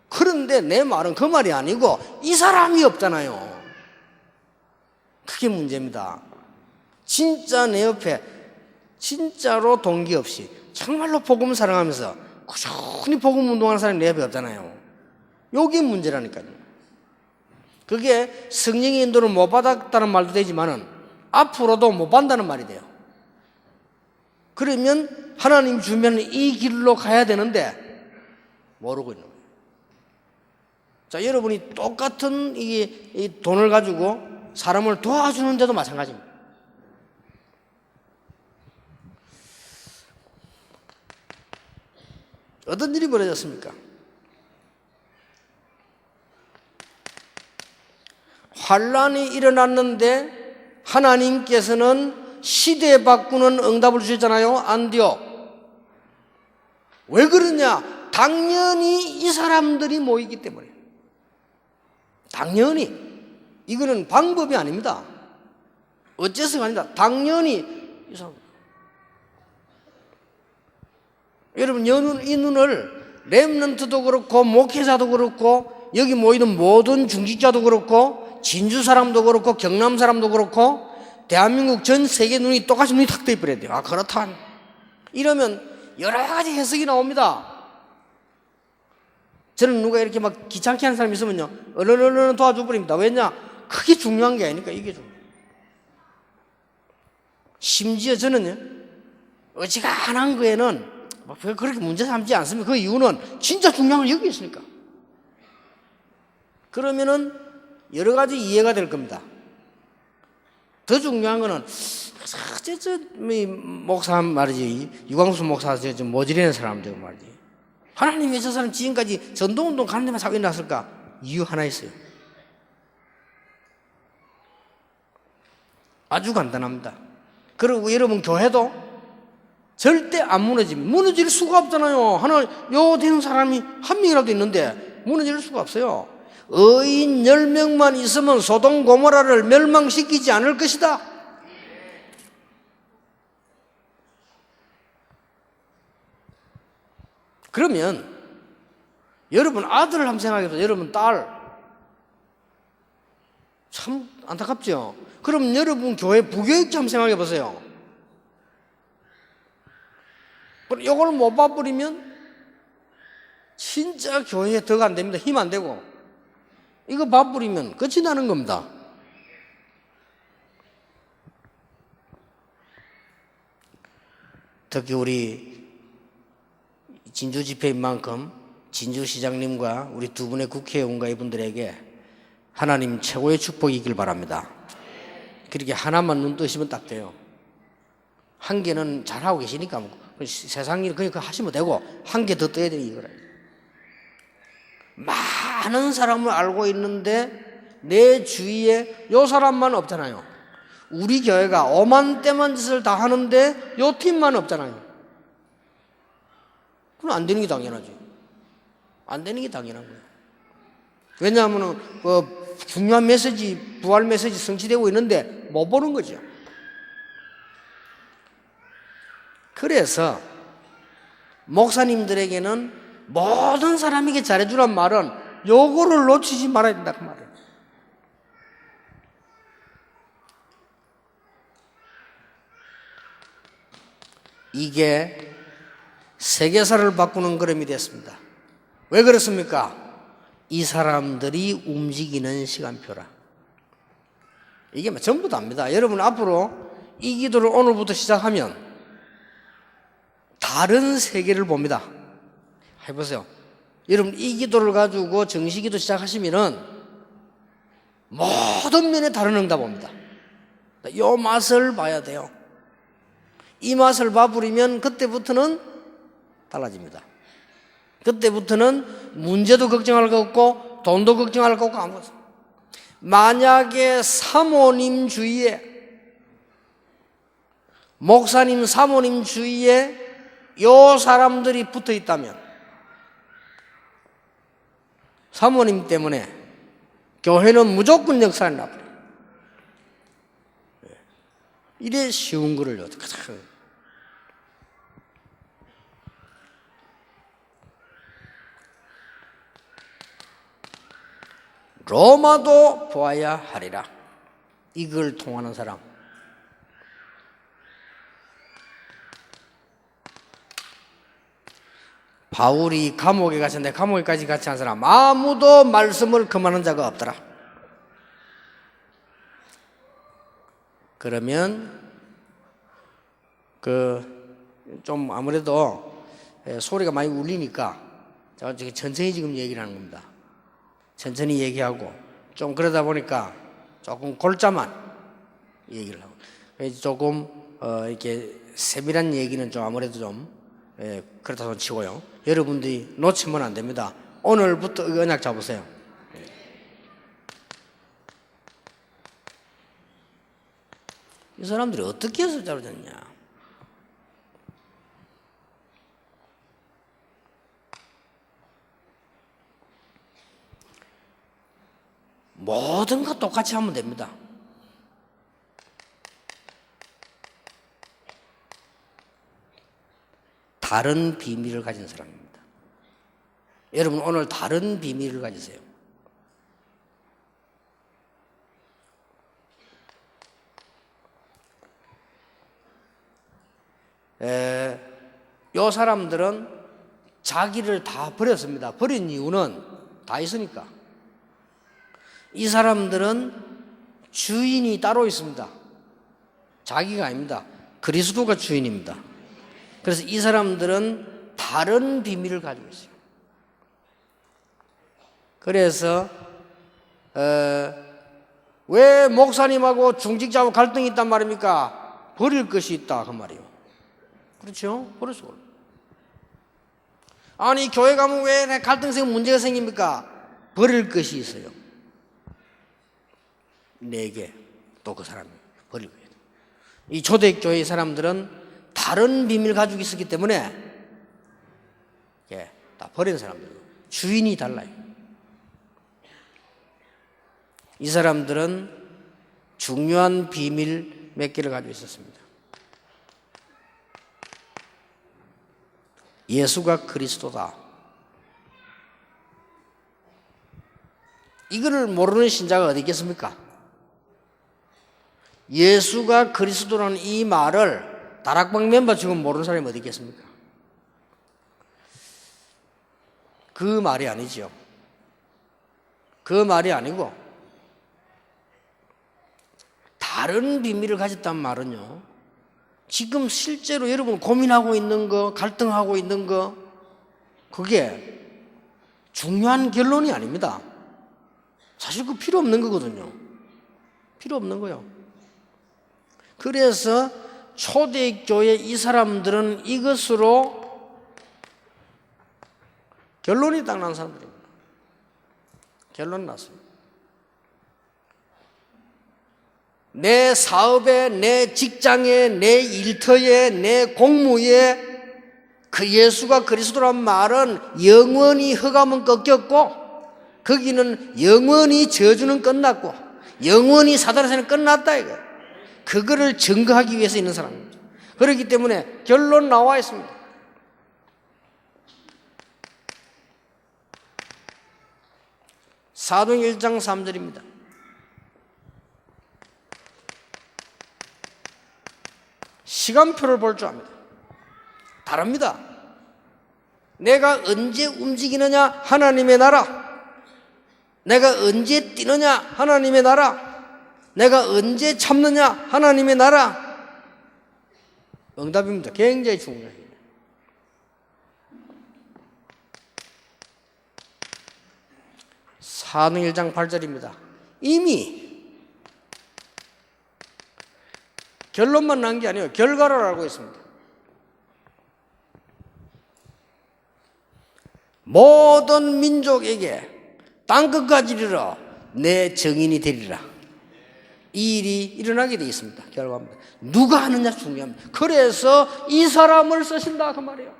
그런데 내 말은 그 말이 아니고 이 사람이 없잖아요. 그게 문제입니다. 진짜 내 옆에 진짜로 동기 없이 정말로 복음 사랑하면서 꾸준히 복음 운동하는 사람이 내 옆에 없잖아요. 여기 문제라니까요. 그게 성령의 인도를 못 받았다는 말도 되지만은 앞으로도 못 받는다는 말이 돼요. 그러면 하나님 주면 이 길로 가야 되는데 모르고 있는 거예요. 자, 여러분이 똑같은 이 돈을 가지고 사람을 도와주는데도 마찬가지입니다. 어떤 일이 벌어졌습니까? 환란이 일어났는데 하나님께서는 시대 바꾸는 응답을 주셨잖아요. 안디옥. 왜 그러냐? 당연히 이 사람들이 모이기 때문에. 당연히. 이거는 방법이 아닙니다. 어째서가 아니다. 당연히 이 사람. 여러분 이 눈을 렘넌트도 그렇고 목회자도 그렇고 여기 모이는 모든 중직자도 그렇고 진주 사람도 그렇고 경남 사람도 그렇고 대한민국 전 세계 눈이 똑같이 눈이 탁 떠버려야 돼요. 아 그렇다. 이러면 여러 가지 해석이 나옵니다. 저는 누가 이렇게 막 귀찮게 하는 사람이 있으면요 얼른 도와줘버립니다. 왜냐? 크게 중요한 게 아니니까 이게 좀. 심지어 저는요 어지간한 거에는 그렇게 문제 삼지 않습니다. 그 이유는 진짜 중요한 걸 여기 있으니까. 그러면은 여러 가지 이해가 될 겁니다. 더 중요한 거는 목사 말이지 유광수 목사 저 모질이는 사람들 말이지 하나님 왜 저 사람 지금까지 전도운동 가는 데만 사고 일어났을까? 이유 하나 있어요. 아주 간단합니다. 그리고 여러분 교회도 절대 안 무너집니다. 무너질 수가 없잖아요. 요 되는 사람이 한 명이라도 있는데 무너질 수가 없어요. 의인 10명만 있으면 소돔 고모라를 멸망시키지 않을 것이다. 그러면 여러분 아들을 한번 생각해보세요. 여러분 딸 참 안타깝죠. 그럼 여러분 교회 부교육자 한번 생각해보세요. 이걸 못 봐버리면 진짜 교회에 덕 안 됩니다. 힘 안 되고 이거 봐버리면 끝이 나는 겁니다. 특히 우리 진주 집회인 만큼 진주시장님과 우리 두 분의 국회의원과 이분들에게 하나님 최고의 축복이 있길 바랍니다. 그렇게 하나만 눈 뜨시면 딱 돼요. 한 개는 잘하고 계시니까 세상 일 그러니까 하시면 되고 한 개 더 떠야 되는 이거라. 많은 사람을 알고 있는데 내 주위에 요 사람만 없잖아요. 우리 교회가 오만때만 짓을 다 하는데 요 팀만 없잖아요. 그럼 안 되는 게 당연하지. 안 되는 게 당연한 거예요. 왜냐하면 중요한 메시지, 부활 메시지 성취되고 있는데 못 보는 거죠. 그래서 목사님들에게는 모든 사람에게 잘해주란 말은 요거를 놓치지 말아야 된다 그 말이에요. 이게 세계사를 바꾸는 걸음이 됐습니다. 왜 그렇습니까? 이 사람들이 움직이는 시간표라. 이게 전부 다입니다. 여러분 앞으로 이 기도를 오늘부터 시작하면 다른 세계를 봅니다. 해보세요. 여러분 이 기도를 가지고 정시기도 시작하시면은 모든 면에 다른 응답 옵니다. 이 맛을 봐야 돼요. 이 맛을 봐버리면 그때부터는 달라집니다. 그때부터는 문제도 걱정할 거 없고 돈도 걱정할 거 없고 아무것도. 만약에 사모님 주위에 목사님 사모님 주위에 요 사람들이 붙어 있다면 사모님 때문에 교회는 무조건 역사를 나버려요. 이래 쉬운 거를 어떻게 로마도 보아야 하리라. 이걸 통하는 사람. 바울이 감옥에 갇혔는데 감옥에까지 같이 한 사람 아무도 말씀을 금하는 자가 없더라. 그러면 좀 아무래도 소리가 많이 울리니까 제가 천천히 지금 얘기를 하는 겁니다. 천천히 얘기하고 좀 그러다 보니까 조금 골자만 얘기를 하고 조금 이렇게 세밀한 얘기는 좀 아무래도 좀 그렇다 손 치고요. 여러분들이 놓치면 안 됩니다. 오늘부터 언약 잡으세요. 이 사람들이 어떻게 해서 잡아졌냐? 모든 거 똑같이 하면 됩니다. 다른 비밀을 가진 사람입니다. 여러분 오늘 다른 비밀을 가지세요. 요 사람들은 자기를 다 버렸습니다. 버린 이유는 다 있으니까. 이 사람들은 주인이 따로 있습니다. 자기가 아닙니다. 그리스도가 주인입니다. 그래서 이 사람들은 다른 비밀을 가지고 있어요. 그래서 왜 목사님하고 중직자하고 갈등이 있단 말입니까? 버릴 것이 있다 그 말이에요. 그렇죠? 버릴 수가 없어요. 아니 교회 가면 왜 갈등 생기면 문제가 생깁니까? 버릴 것이 있어요. 내게 또 그 사람이 버릴 거예요. 이 초대교회 사람들은 다른 비밀을 가지고 있었기 때문에 다 버린 사람들. 주인이 달라요. 이 사람들은 중요한 비밀 몇 개를 가지고 있었습니다. 예수가 그리스도다. 이거를 모르는 신자가 어디 있겠습니까? 예수가 그리스도라는 이 말을 다락방 멤버 지금 모르는 사람이 어디 있겠습니까? 그 말이 아니죠. 그 말이 아니고 다른 비밀을 가졌단 말은요, 지금 실제로 여러분 고민하고 있는 거, 갈등하고 있는 거, 그게 중요한 결론이 아닙니다. 사실 그 필요 없는 거거든요. 필요 없는 거요. 그래서 초대교회 이 사람들은 이것으로 결론이 딱 난 사람들입니다. 결론 났습니다. 내 사업에, 내 직장에, 내 일터에, 내 공무에 그 예수가 그리스도란 말은 영원히 흑암은 꺾였고 거기는 영원히 저주는 끝났고 영원히 사단의 세는 끝났다 이거예요. 그거를 증거하기 위해서 있는 사람입니다. 그렇기 때문에 결론 나와 있습니다. 사도행 1장 3절입니다. 시간표를 볼 줄 압니다. 다릅니다. 내가 언제 움직이느냐 하나님의 나라, 내가 언제 뛰느냐 하나님의 나라, 내가 언제 참느냐 하나님의 나라. 응답입니다. 굉장히 중요해요. 사도행 1장 8절입니다. 이미 결론만 난 게 아니에요. 결과를 알고 있습니다. 모든 민족에게 땅끝까지 이르러 내 증인이 되리라. 이 일이 일어나게 되어 있습니다. 결과입니다. 누가 하느냐 중요합니다. 그래서 이 사람을 쓰신다 그 말이에요.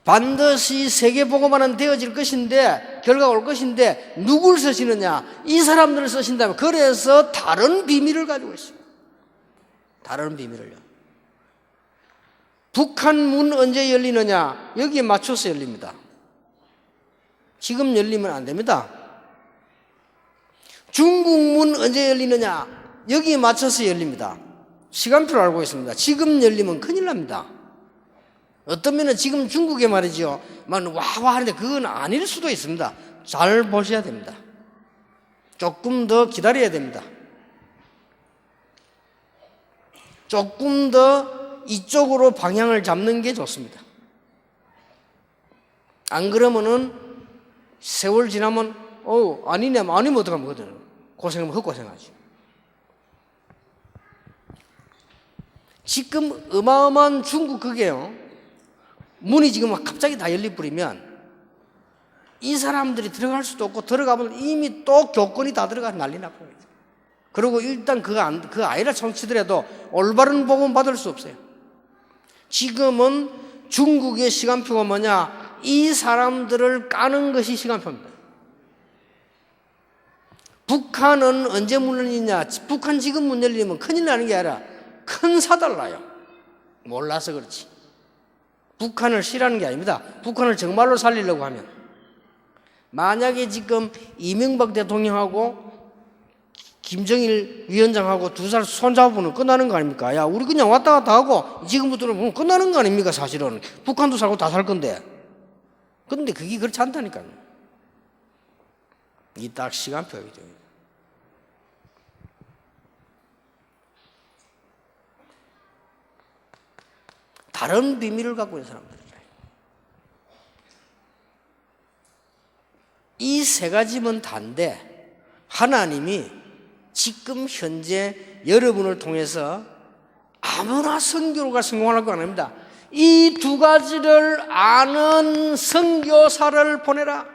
반드시 세계복음화는 되어질 것인데, 결과가 올 것인데 누굴 쓰시느냐? 이 사람들을 쓰신다면, 그래서 다른 비밀을 가지고 있어요. 다른 비밀을요. 북한 문 언제 열리느냐? 여기에 맞춰서 열립니다. 지금 열리면 안 됩니다. 중국 문 언제 열리느냐? 여기에 맞춰서 열립니다. 시간표를 알고 있습니다. 지금 열리면 큰일 납니다. 어떤 면은 지금 중국에 말이죠, 와와 하는데 그건 아닐 수도 있습니다. 잘 보셔야 됩니다. 조금 더 기다려야 됩니다. 조금 더 이쪽으로 방향을 잡는 게 좋습니다. 안 그러면은 세월 지나면 아니면 어떡하면 거든. 고생하면 헛고생하지. 지금 어마어마한 중국 그게요, 문이 지금 갑자기 다 열려버리면 이 사람들이 들어갈 수도 없고, 들어가면 이미 또 교권이 다 들어가서 난리 나는 거예요. 그리고 일단 그 아이라 청취더라도 올바른 복음 받을 수 없어요. 지금은 중국의 시간표가 뭐냐? 이 사람들을 까는 것이 시간표입니다. 북한은 언제 문 열리냐? 북한 지금 문 열리면 큰일 나는 게 아니라 큰 사달 나요. 몰라서 그렇지. 북한을 싫어하는 게 아닙니다. 북한을 정말로 살리려고 하면, 만약에 지금 이명박 대통령하고 김정일 위원장하고 두 사람 손잡으면 끝나는 거 아닙니까? 야, 우리 그냥 왔다 갔다 하고 지금부터는 보면 끝나는 거 아닙니까? 사실은 북한도 살고 다 살 건데. 그런데 그게 그렇지 않다니까요. 이 딱 시간표이죠. 다른 비밀을 갖고 있는 사람들이에요. 이 세 가지면 단데, 하나님이 지금 현재 여러분을 통해서 아무나 선교가 성공할 건 아닙니다. 이 두 가지를 아는 선교사를 보내라.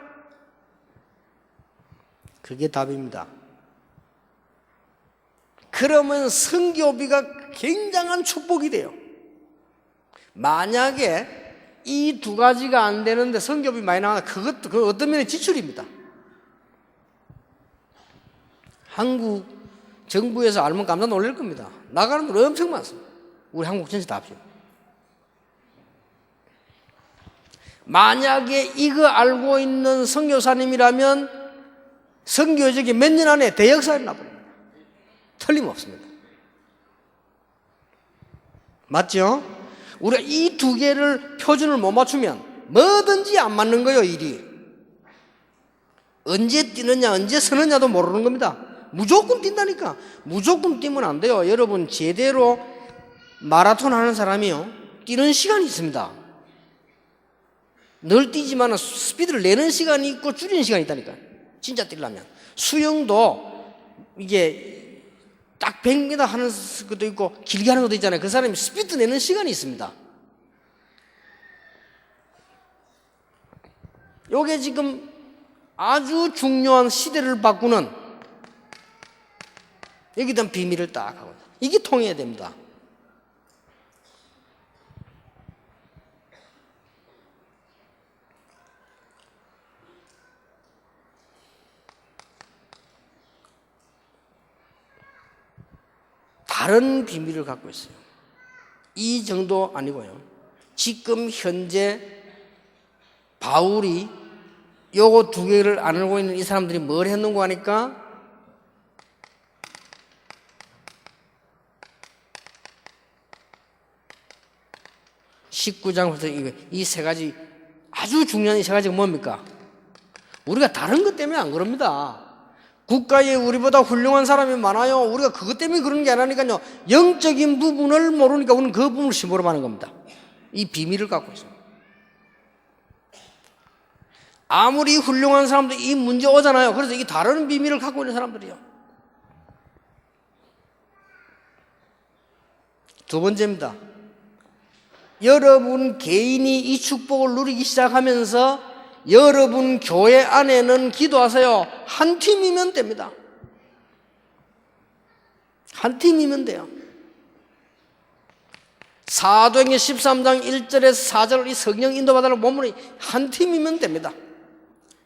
그게 답입니다. 그러면 선교비가 굉장한 축복이 돼요. 만약에 이 두 가지가 안 되는데 선교비 많이 나가면 그것도 어떤 면의 지출입니다. 한국 정부에서 알면 깜짝 놀랄 겁니다. 나가는 돈 엄청 많습니다. 우리 한국 전체 다 합시다. 만약에 이거 알고 있는 선교사님이라면 선교적이 몇 년 안에 대역사를 나버립니다. 틀림없습니다. 맞죠? 우리가 이 두 개를 표준을 못 맞추면 뭐든지 안 맞는 거예요, 일이. 언제 뛰느냐, 언제 서느냐도 모르는 겁니다. 무조건 뛴다니까. 무조건 뛰면 안 돼요. 여러분, 제대로 마라톤 하는 사람이요, 뛰는 시간이 있습니다. 늘 뛰지만 스피드를 내는 시간이 있고 줄이는 시간이 있다니까. 진짜 뛰려면. 수영도 이게 딱 100m 하는 것도 있고 길게 하는 것도 있잖아요. 그 사람이 스피드 내는 시간이 있습니다. 요게 지금 아주 중요한 시대를 바꾸는 여기다 비밀을 딱 하고 이게 통해야 됩니다. 다른 비밀을 갖고 있어요. 이 정도 아니고요. 지금 현재 바울이 요거 두 개를 안 알고 있는 이 사람들이 뭘 했는고 하니까 (19장부터) 이 세 가지 아주 중요한 이 세 가지가 뭡니까? 우리가 다른 것 때문에 안 그럽니다. 국가에 우리보다 훌륭한 사람이 많아요. 우리가 그것 때문에 그런 게 아니라니까요. 영적인 부분을 모르니까 우리는 그 부분을 심부름하는 겁니다. 이 비밀을 갖고 있어요. 아무리 훌륭한 사람도 이 문제 오잖아요. 그래서 이 다른 비밀을 갖고 있는 사람들이요. 두 번째입니다. 여러분 개인이 이 축복을 누리기 시작하면서 여러분 교회 안에는 기도하세요. 한 팀이면 됩니다. 한 팀이면 돼요. 사도행전 13장 1절에서 4절 이 성령 인도받으라고 보면 한 팀이면 됩니다.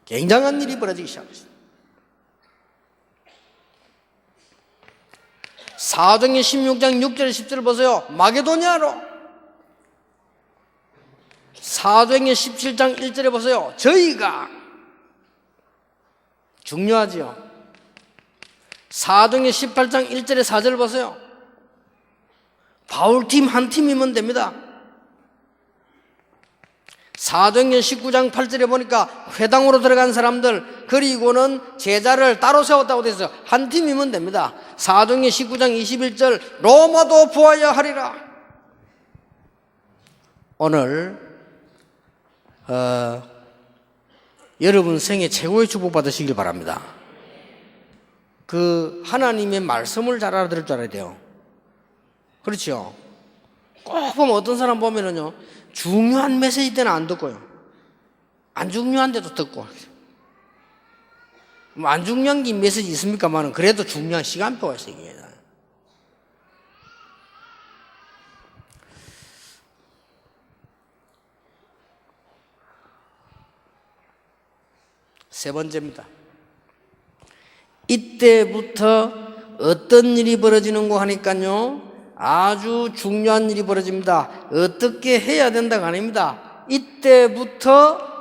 굉장한 일이 벌어지기 시작했어요. 사도행전 16장 6절 10절을 보세요. 마게도냐로. 사도행전 17장 1절에 보세요. 저희가 중요하지요. 사도행전 18장 1절에 4절 보세요. 바울팀 한 팀이면 됩니다. 사도행전 19장 8절에 보니까 회당으로 들어간 사람들 그리고는 제자를 따로 세웠다고 되어 있어요. 한 팀이면 됩니다. 사도행전 19장 21절 로마도 보아야 하리라. 오늘 여러분 생애 최고의 축복 받으시길 바랍니다. 그 하나님의 말씀을 잘 알아들을 줄 알아야 돼요. 그렇죠? 꼭 보면 어떤 사람 보면은요 중요한 메시지 때는 안 듣고요 안 중요한데도 듣고 뭐 안 중요한 게 메시지 있습니까만은 그래도 중요한 시간표가 있어요. 이게. 세 번째입니다. 이때부터 어떤 일이 벌어지는고 하니까요 아주 중요한 일이 벌어집니다. 어떻게 해야 된다가 아닙니다. 이때부터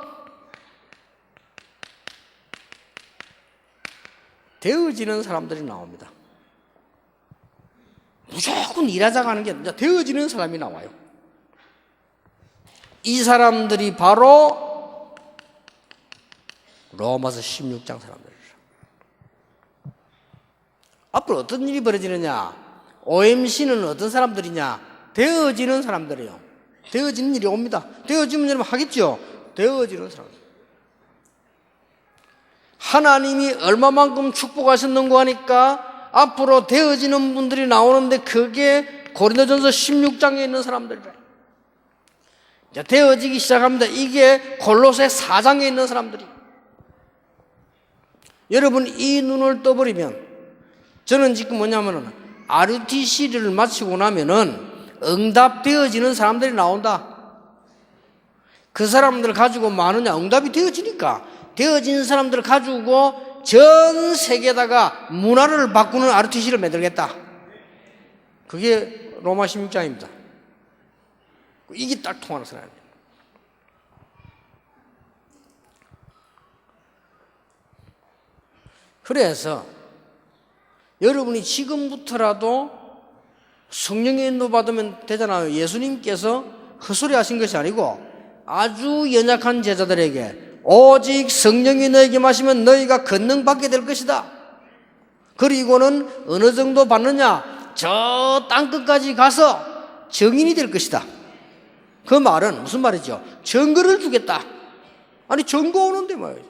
되어지는 사람들이 나옵니다. 무조건 일하자고 하는 게 아니라 되어지는 사람이 나와요. 이 사람들이 바로 로마서 16장 사람들이죠. 앞으로 어떤 일이 벌어지느냐? OMC는 어떤 사람들이냐? 되어지는 사람들이에요. 되어지는 일이 옵니다. 되어지면 여러분 하겠죠? 되어지는 사람들. 하나님이 얼마만큼 축복하셨는고 하니까 앞으로 되어지는 분들이 나오는데 그게 고린도전서 16장에 있는 사람들이에요. 되어지기 시작합니다. 이게 골로새 4장에 있는 사람들이. 여러분 이 눈을 떠버리면 저는 지금 뭐냐면은 RUTC를 마치고 나면은 응답되어지는 사람들이 나온다. 그 사람들을 가지고 많으냐? 응답이 되어지니까 되어진 사람들을 가지고 전 세계에다가 문화를 바꾸는 RUTC를 만들겠다. 그게 로마 16장입니다. 이게 딱 통하는 사람이에요. 그래서 여러분이 지금부터라도 성령의 인도 받으면 되잖아요. 예수님께서 헛소리 하신 것이 아니고 아주 연약한 제자들에게 오직 성령이 너에게 마시면 너희가 권능 받게 될 것이다. 그리고는 어느 정도 받느냐? 저 땅끝까지 가서 정인이 될 것이다. 그 말은 무슨 말이죠? 증거를 주겠다. 아니 증거 오는데 말이죠.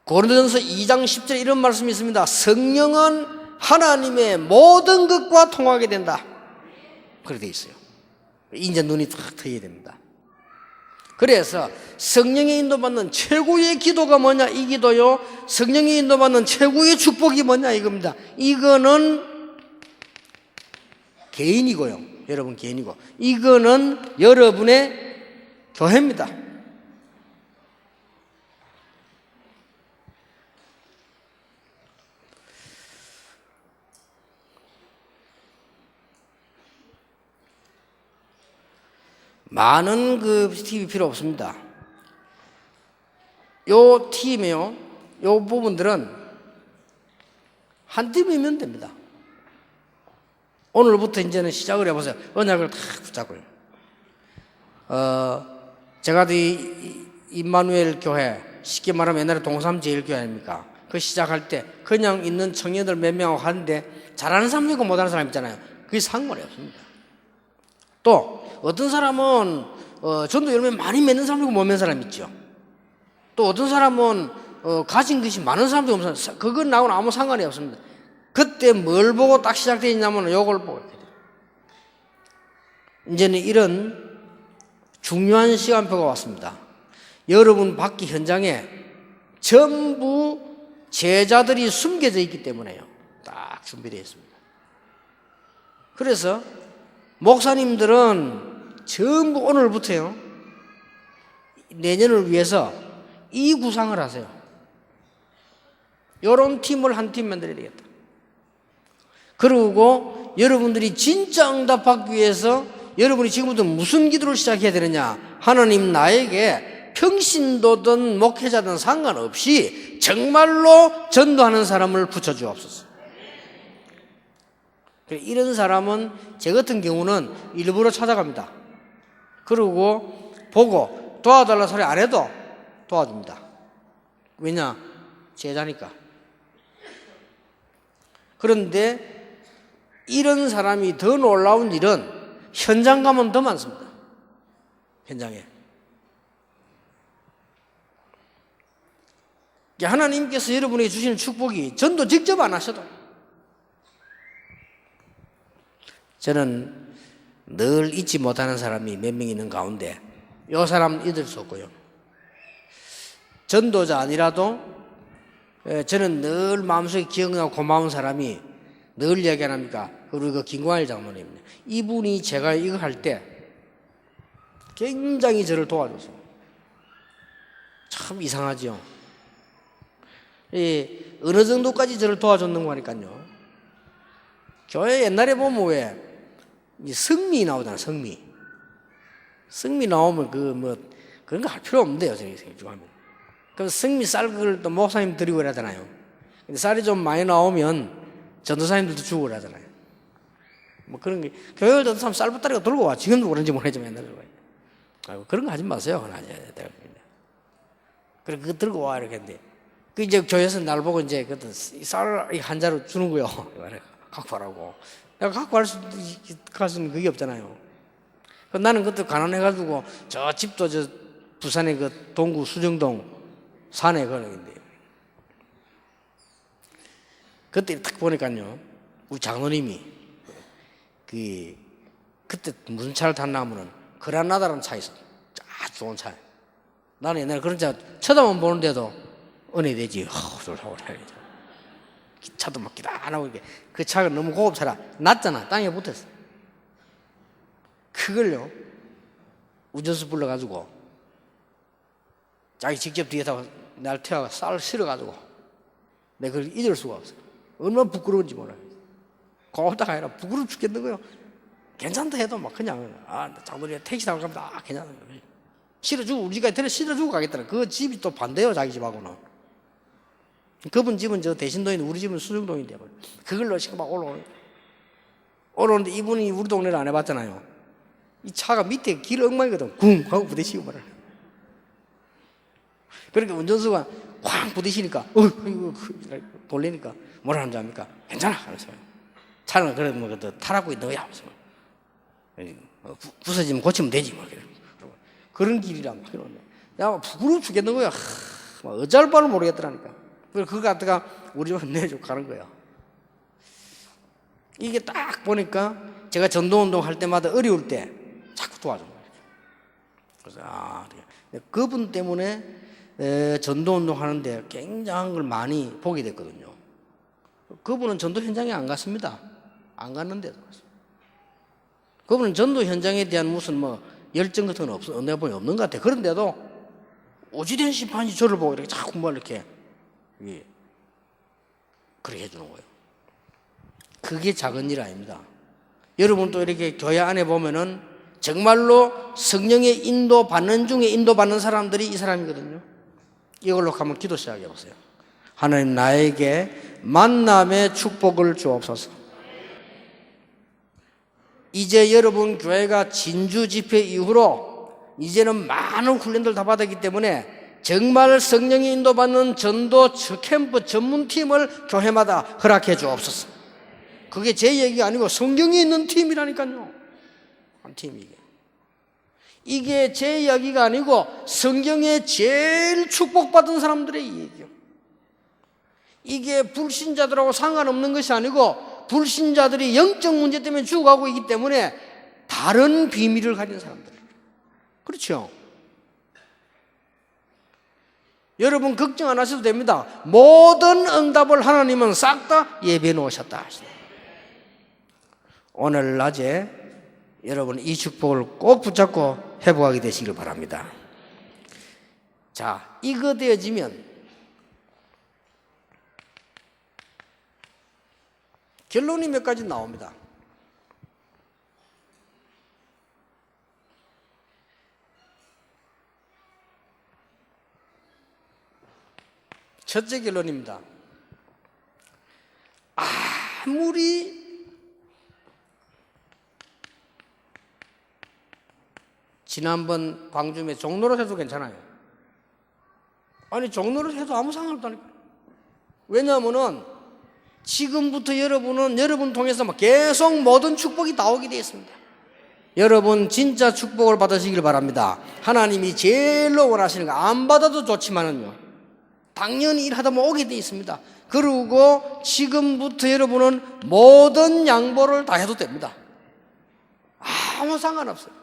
고린도전서 2장 10절에 이런 말씀이 있습니다. 성령은 하나님의 모든 것과 통하게 된다. 그렇게 되어 있어요. 이제 눈이 탁 트여야 됩니다. 그래서 성령의 인도받는 최고의 기도가 뭐냐? 이 기도요. 성령의 인도받는 최고의 축복이 뭐냐? 이겁니다. 이거는 개인이고요. 여러분 개인이고. 이거는 여러분의 교회입니다. 많은 그 TV 필요 없습니다. 요 팀이요, 요 부분들은 한 팀이면 됩니다. 오늘부터 이제는 시작을 해보세요. 언약을 다 붙잡고요. 제가 이 임마누엘 교회, 쉽게 말하면 옛날에 동삼제일교회 아닙니까? 그 시작할 때 그냥 있는 청년들 몇 명하고 하는데 잘하는 사람 있고 못하는 사람 있잖아요. 그게 상관이 없습니다. 또 어떤 사람은 전도 열매 많이 맺는 사람이고 못 맺는 사람 있죠. 또 어떤 사람은 가진 것이 많은 사람도 없는 사람, 그건 나하고는 아무 상관이 없습니다. 그때 뭘 보고 딱 시작되어 있냐면 요걸 보고 이렇게 돼요. 이제는 이런 중요한 시간표가 왔습니다. 여러분 밖에 현장에 전부 제자들이 숨겨져 있기 때문에요. 딱 준비되어 있습니다. 그래서 목사님들은 전부 오늘부터요, 내년을 위해서 이 구상을 하세요. 이런 팀을 한 팀 만들어야 되겠다. 그리고 여러분들이 진짜 응답받기 위해서 여러분이 지금부터 무슨 기도를 시작해야 되느냐? 하나님 나에게 평신도든 목회자든 상관없이 정말로 전도하는 사람을 붙여주옵소서. 이런 사람은 제 같은 경우는 일부러 찾아갑니다. 그리고 보고 도와달라 소리 안 해도 도와줍니다. 왜냐? 제자니까. 그런데 이런 사람이 더 놀라운 일은 현장 가면 더 많습니다. 현장에. 하나님께서 여러분에게 주시는 축복이 전도 직접 안 하셔도, 저는 늘 잊지 못하는 사람이 몇 명 있는 가운데 이 사람 잊을 수 없고요. 전도자 아니라도 저는 늘 마음속에 기억나고 고마운 사람이 늘 이야기 안 합니까? 우리 그 김광일 장로님입니다. 이분이 제가 이거 할 때 굉장히 저를 도와줬어요. 참 이상하죠. 어느 정도까지 저를 도와줬는 거니까요. 교회 옛날에 보면 왜 성미 나오잖아, 성미. 성미 나오면 그런 거 할 필요 없는데요, 저희 생각하면. 그럼 성미 쌀을 또 목사님 드리고 그러잖아요. 근데 쌀이 좀 많이 나오면 전도사님들도 주고 그러잖아요. 뭐 그런 게, 교회를 전도사람 쌀부따리가 들고 와. 지금도 그런지 모르겠지만 옛날에. 아이고, 그런 거 하지 마세요. 그래, 그거 들고 와. 이렇게 했는데. 그 이제 교회에서 날 보고 이제 쌀을 한 자루 주는 거요. 갖고 와라고. 내가 갖고 갈 수는 그게 없잖아요. 나는 그때 가난해가지고 저 집도 저 부산의 그 동구 수정동 산에 그러는데 그때 딱 보니까요, 우리 장로님이 그때 무슨 차를 탔나 하면은 그라나다라는 차 있어. 아주 좋은 차. 나는 옛날에 그런 차 쳐다만 보는데도 은혜 되지. 차도 막 기다하고 이렇게. 그 차가 너무 고급차라 낮잖아. 땅에 붙었어. 그걸요, 운전수 불러가지고 자기 직접 뒤에 타고 날 태워가 쌀을 실어가지고 내가 그걸 잊을 수가 없어. 얼마나 부끄러운지 몰라요. 고맙다가 아니라 부끄러워 죽겠는 거요. 괜찮다 해도 막 그냥 장로님 택시 타고 가면 괜찮은 거예요. 실어주고 우리 집까지 실어주고 가겠다는 그 집이 또 반대요, 자기 집하고는. 그분 집은 저 대신동인데 우리 집은 수정동인데 그걸로 시켜 막 올라오는데 이분이 우리 동네를 안 해봤잖아요. 이 차가 밑에 길 엉망이거든. 쿵 하고 부딪히고 말아요. 그러니까 운전수가 쾅 부딪히니까 돌리니까 뭐라 하는지 압니까? 괜찮아 하면서 차는 그러면 그 타라고 있는 거야. 부서지면 고치면 되지 뭐. 그런 길이란 말이야. 야, 부끄러워 죽겠는 거야. 어쩔 바를 모르겠더라니까. 그래서 그거 갖다가 우리 집에 내주고 가는 거야. 이게 딱 보니까 제가 전도운동 할 때마다 어려울 때 자꾸 도와준 거예요. 그래서 그분 때문에 전도운동 하는데 굉장한 걸 많이 보게 됐거든요. 그분은 전도 현장에 안 갔습니다. 안 갔는데도. 그분은 전도 현장에 대한 무슨 뭐 열정 같은 건 내가 보니 없는 것 같아. 그런데도 오지된 심판이 저를 보고 이렇게 자꾸 뭐 이렇게 그렇게 해주는 거예요. 그게 작은 일 아닙니다. 여러분도 이렇게 교회 안에 보면은 정말로 성령의 인도 받는 중에 인도 받는 사람들이 이 사람이거든요. 이걸로 한번 기도 시작해 보세요. 하나님, 나에게 만남의 축복을 주옵소서. 이제 여러분 교회가 진주 집회 이후로 이제는 많은 훈련들 다 받았기 때문에 정말 성령의 인도받는 전도 캠프 전문팀을 교회마다 허락해 주옵소서. 그게 제 얘기가 아니고 성경에 있는 팀이라니까요. 한 팀이 이게 제 이야기가 아니고 성경에 제일 축복받은 사람들의 얘기요. 이게 불신자들하고 상관없는 것이 아니고 불신자들이 영적 문제 때문에 죽어가고 있기 때문에 다른 비밀을 가진 사람들. 그렇죠? 여러분 걱정 안 하셔도 됩니다. 모든 응답을 하나님은 싹 다 예비해 놓으셨다. 오늘 낮에 여러분 이 축복을 꼭 붙잡고 회복하게 되시길 바랍니다. 자, 이거 되어지면 결론이 몇 가지 나옵니다. 첫째 결론입니다. 아무리 지난번 광주에 종로로 해도 괜찮아요. 아니 종로로 해도 아무 상관없다니까. 왜냐하면은 지금부터 여러분은 여러분 통해서 계속 모든 축복이 나오게 되어 있습니다. 여러분 진짜 축복을 받으시길 바랍니다. 하나님이 제일로 원하시는 거 안 받아도 좋지만은요, 당연히 일하다 보면 오게 되어 있습니다. 그리고 지금부터 여러분은 모든 양보를 다 해도 됩니다. 아무 상관없어요.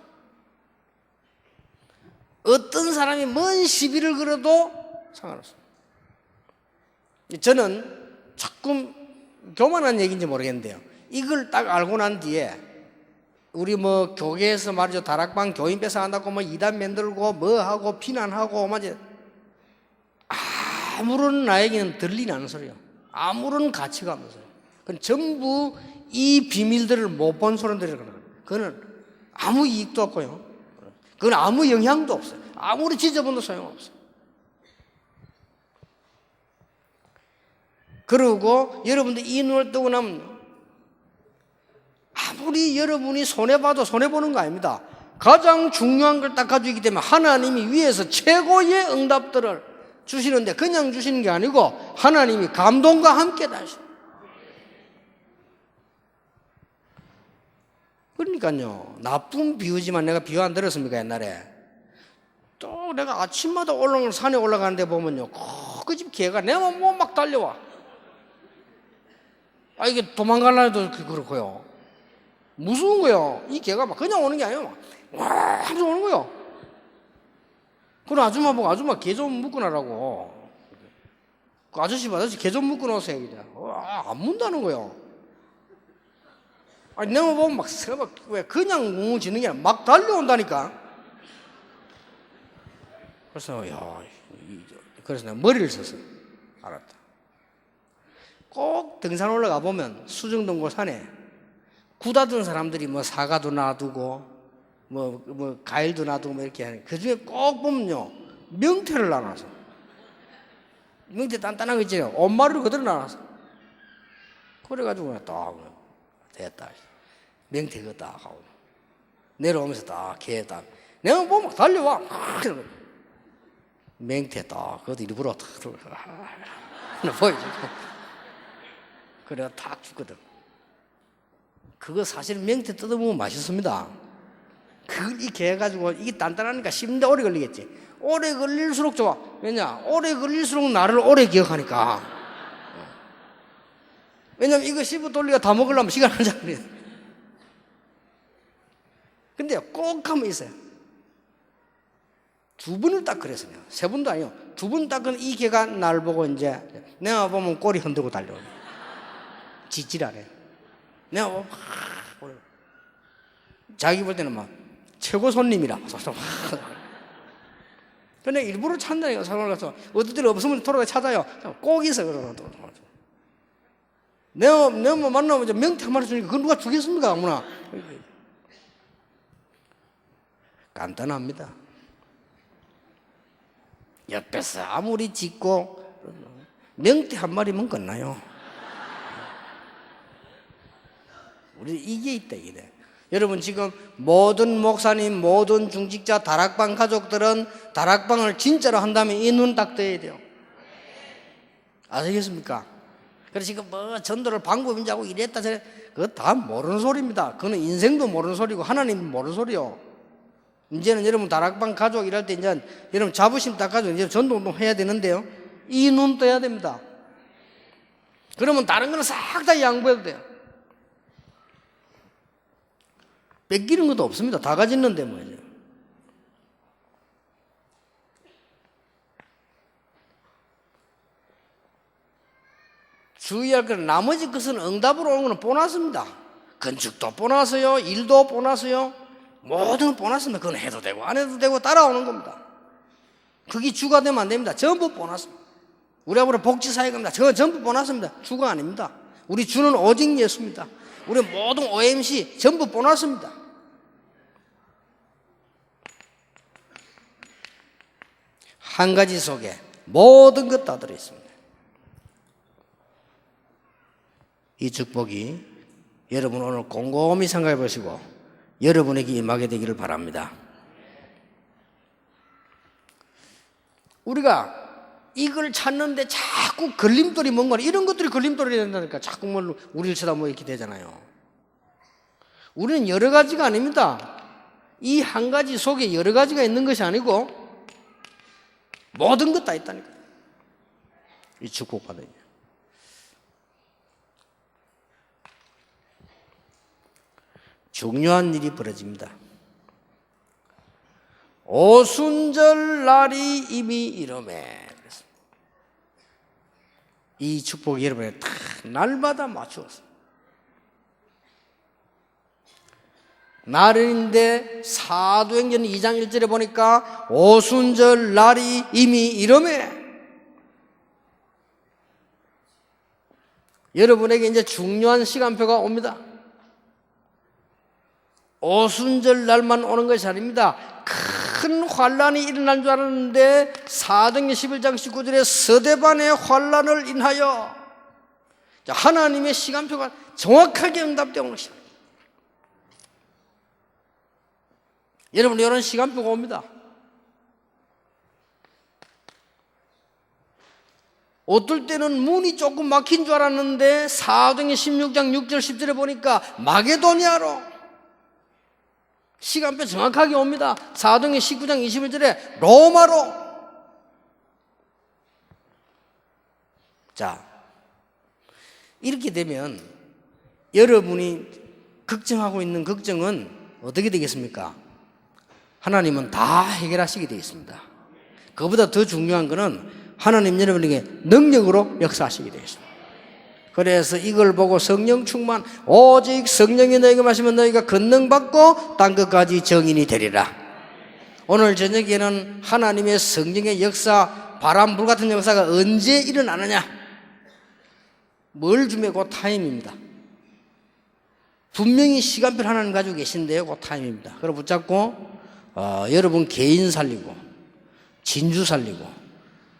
어떤 사람이 먼 시비를 걸어도 상관없습니다. 저는 자꾸 교만한 얘기인지 모르겠는데요, 이걸 딱 알고 난 뒤에 우리 뭐 교계에서 말이죠, 다락방 교인 뺏어간다고 뭐 이단 만들고 뭐 하고 비난하고 맞지, 아무런 나에게는 들리지 않는 소리요. 아무런 가치가 없는 소리. 그건 전부 이 비밀들을 못 본 사람들이라는 거예요. 그거는 아무 이익도 없고요. 그건 아무 영향도 없어요. 아무리 지져본도 소용없어요. 그리고 여러분들 이 눈을 뜨고 나면 아무리 여러분이 손해봐도 손해보는 거 아닙니다. 가장 중요한 걸 딱 가지고 있기 때문에 하나님이 위에서 최고의 응답들을 주시는데 그냥 주시는 게 아니고 하나님이 감동과 함께 다시. 그러니까요, 나쁜 비유지만 내가 비유 안 들었습니까 옛날에? 또 내가 아침마다 올라가는 산에 올라가는데 보면요, 그 집 개가 내 몸 막 달려와. 이게 도망가려도 그렇고요, 무서운 거요. 이 개가 막 그냥 오는 게 아니에요. 막 와 하면서 오는 거요. 그럼 아줌마 보고, 아줌마 개 좀 묶어놔라고. 그 아저씨 개 좀 묶어놓으세요. 안 문다는 거요. 아니 내가 보면 막 왜 그냥 웅웅지는 게 아니라 막 달려온다니까. 그래서 그래서 내가 머리를 썼어. 알았다. 꼭 등산 올라가 보면 수정동굴 산에 구다든 사람들이 뭐 사과도 놔두고 뭐 과일도 놔두고 뭐 이렇게 하는, 그 중에 꼭 보면요, 명태를 놔놔서, 명태 단단한 거 있잖아요, 옷마루를 그대로 놔놔서. 그래가지고 딱 됐다. 명태 그거 딱 하고 내려오면서 딱 개 딱 내가 보면 막 달려와. 맹태 딱 그것도 일부러 탁 보이죠. 그래가 탁 죽거든. 그거 사실은 명태 뜯어보면 맛있습니다. 그걸 이렇게 해가지고 이게 단단하니까 씹는데 오래 걸리겠지. 오래 걸릴수록 좋아. 왜냐? 오래 걸릴수록 나를 오래 기억하니까. 왜냐면 이거 씹어 돌리가 다 먹으려면 시간 한 장이에요. 근데 꼭 하면 있어요. 2번을 딱 그랬어요. 3번도 아니요. 2번 닦은 이 개가 날 보고 이제 내가 보면 꼬리 흔들고 달려오네. 지질하네. 내가 보면 자기 볼 때는 막 최고 손님이라. 근데 일부러 찾나요? 사람을 가서 어떤 데 없으면 돌아가 찾아요. 꼭 있어. 내가 만나면 이제 명태 한 마리 주니까 그건 누가 주겠습니까? 아무나. 간단합니다. 옆에서 아무리 짖고 명태 한 마리면 끝나요. 우리 이게 있다 이래. 여러분 지금 모든 목사님, 모든 중직자, 다락방 가족들은 다락방을 진짜로 한다면 이 눈 딱 떠야 돼요. 아시겠습니까? 그래서 지금 뭐 전도를 방법인지 하고 이랬다 저랬다 그거 다 모르는 소리입니다. 그거는 인생도 모르는 소리고 하나님도 모르는 소리요. 이제는 여러분 다락방 가족 일할 때 이제 여러분 자부심 딱 가지고 이제 전도운동 해야 되는데요. 이 눈 떠야 됩니다. 그러면 다른 거는 싹 다 양보해도 돼요. 뺏기는 것도 없습니다. 다 가졌는데 뭐죠. 주의할 것은 나머지 것은 응답으로 오는 것은 보너스입니다. 건축도 보너스요, 일도 보너스요, 모든 보너스입니다. 그건 해도 되고 안 해도 되고 따라오는 겁니다. 그게 주가 되면 안 됩니다. 전부 보너스입니다. 우리 앞으로 복지사회가 입니다. 저건 전부 보너스입니다. 주가 아닙니다. 우리 주는 오직 예수입니다. 우리 모든 OMC 전부 보너스입니다. 한 가지 속에 모든 것 다 들어있습니다. 이 축복이 여러분 오늘 곰곰이 생각해 보시고 여러분에게 임하게 되기를 바랍니다. 우리가 이걸 찾는데 자꾸 걸림돌이 뭔가 이런 것들이 걸림돌이 된다니까 자꾸 뭘 우리를 쳐다보고 이렇게 되잖아요. 우리는 여러 가지가 아닙니다. 이 한 가지 속에 여러 가지가 있는 것이 아니고 모든 것 다 있다니까. 이 축복받아요. 중요한 일이 벌어집니다. 오순절 날이 이미 이르매. 이 축복이 여러분의 다 날마다 맞추었습니다. 날인데 사도행전 2장 1절에 보니까 오순절 날이 이미 이르매. 여러분에게 이제 중요한 시간표가 옵니다. 오순절 날만 오는 것이 아닙니다. 큰 환란이 일어난 줄 알았는데 사도행전 11장 19절에 서대반의 환란을 인하여 하나님의 시간표가 정확하게 응답되는 것입니다. 여러분 이런 시간표가 옵니다. 어떨 때는 문이 조금 막힌 줄 알았는데 사도행전 16장 6절 10절에 보니까 마게도니아로 시간표 정확하게 옵니다. 사도행전 19장 21절에 로마로. 자, 이렇게 되면 여러분이 걱정하고 있는 걱정은 어떻게 되겠습니까? 하나님은 다 해결하시게 되어 있습니다. 그보다 더 중요한 것은 하나님 여러분에게 능력으로 역사하시게 되어 있습니다. 그래서 이걸 보고 성령 충만, 오직 성령이 너에게 마시면 너희가 권능받고 땅끝까지 정인이 되리라. 오늘 저녁에는 하나님의 성령의 역사, 바람 불 같은 역사가 언제 일어나느냐, 뭘 주면 그 타임입니다. 분명히 시간표를 하나님 가지고 계신데요, 그 타임입니다. 그걸 붙잡고 여러분 개인 살리고 진주 살리고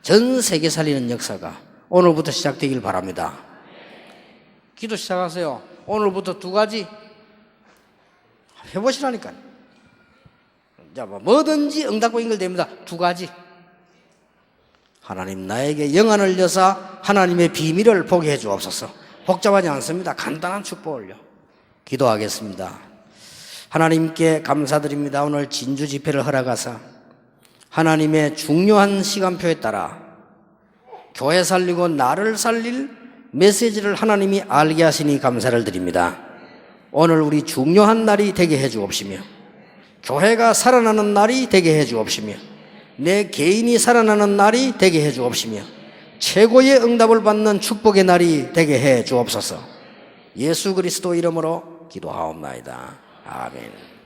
전 세계 살리는 역사가 오늘부터 시작되길 바랍니다. 기도 시작하세요. 오늘부터 2가지 해보시라니까요. 자, 뭐든지 응답과 연결됩니다. 2가지. 하나님 나에게 영안을 여사 하나님의 비밀을 보게 해 주옵소서. 복잡하지 않습니다. 간단한 축복을요. 기도하겠습니다. 하나님께 감사드립니다. 오늘 진주 집회를 허락하사 하나님의 중요한 시간표에 따라 교회 살리고 나를 살릴 메시지를 하나님이 알게 하시니 감사를 드립니다. 오늘 우리 중요한 날이 되게 해 주옵시며 교회가 살아나는 날이 되게 해 주옵시며 내 개인이 살아나는 날이 되게 해 주옵시며 최고의 응답을 받는 축복의 날이 되게 해 주옵소서. 예수 그리스도 이름으로 기도하옵나이다. 아멘.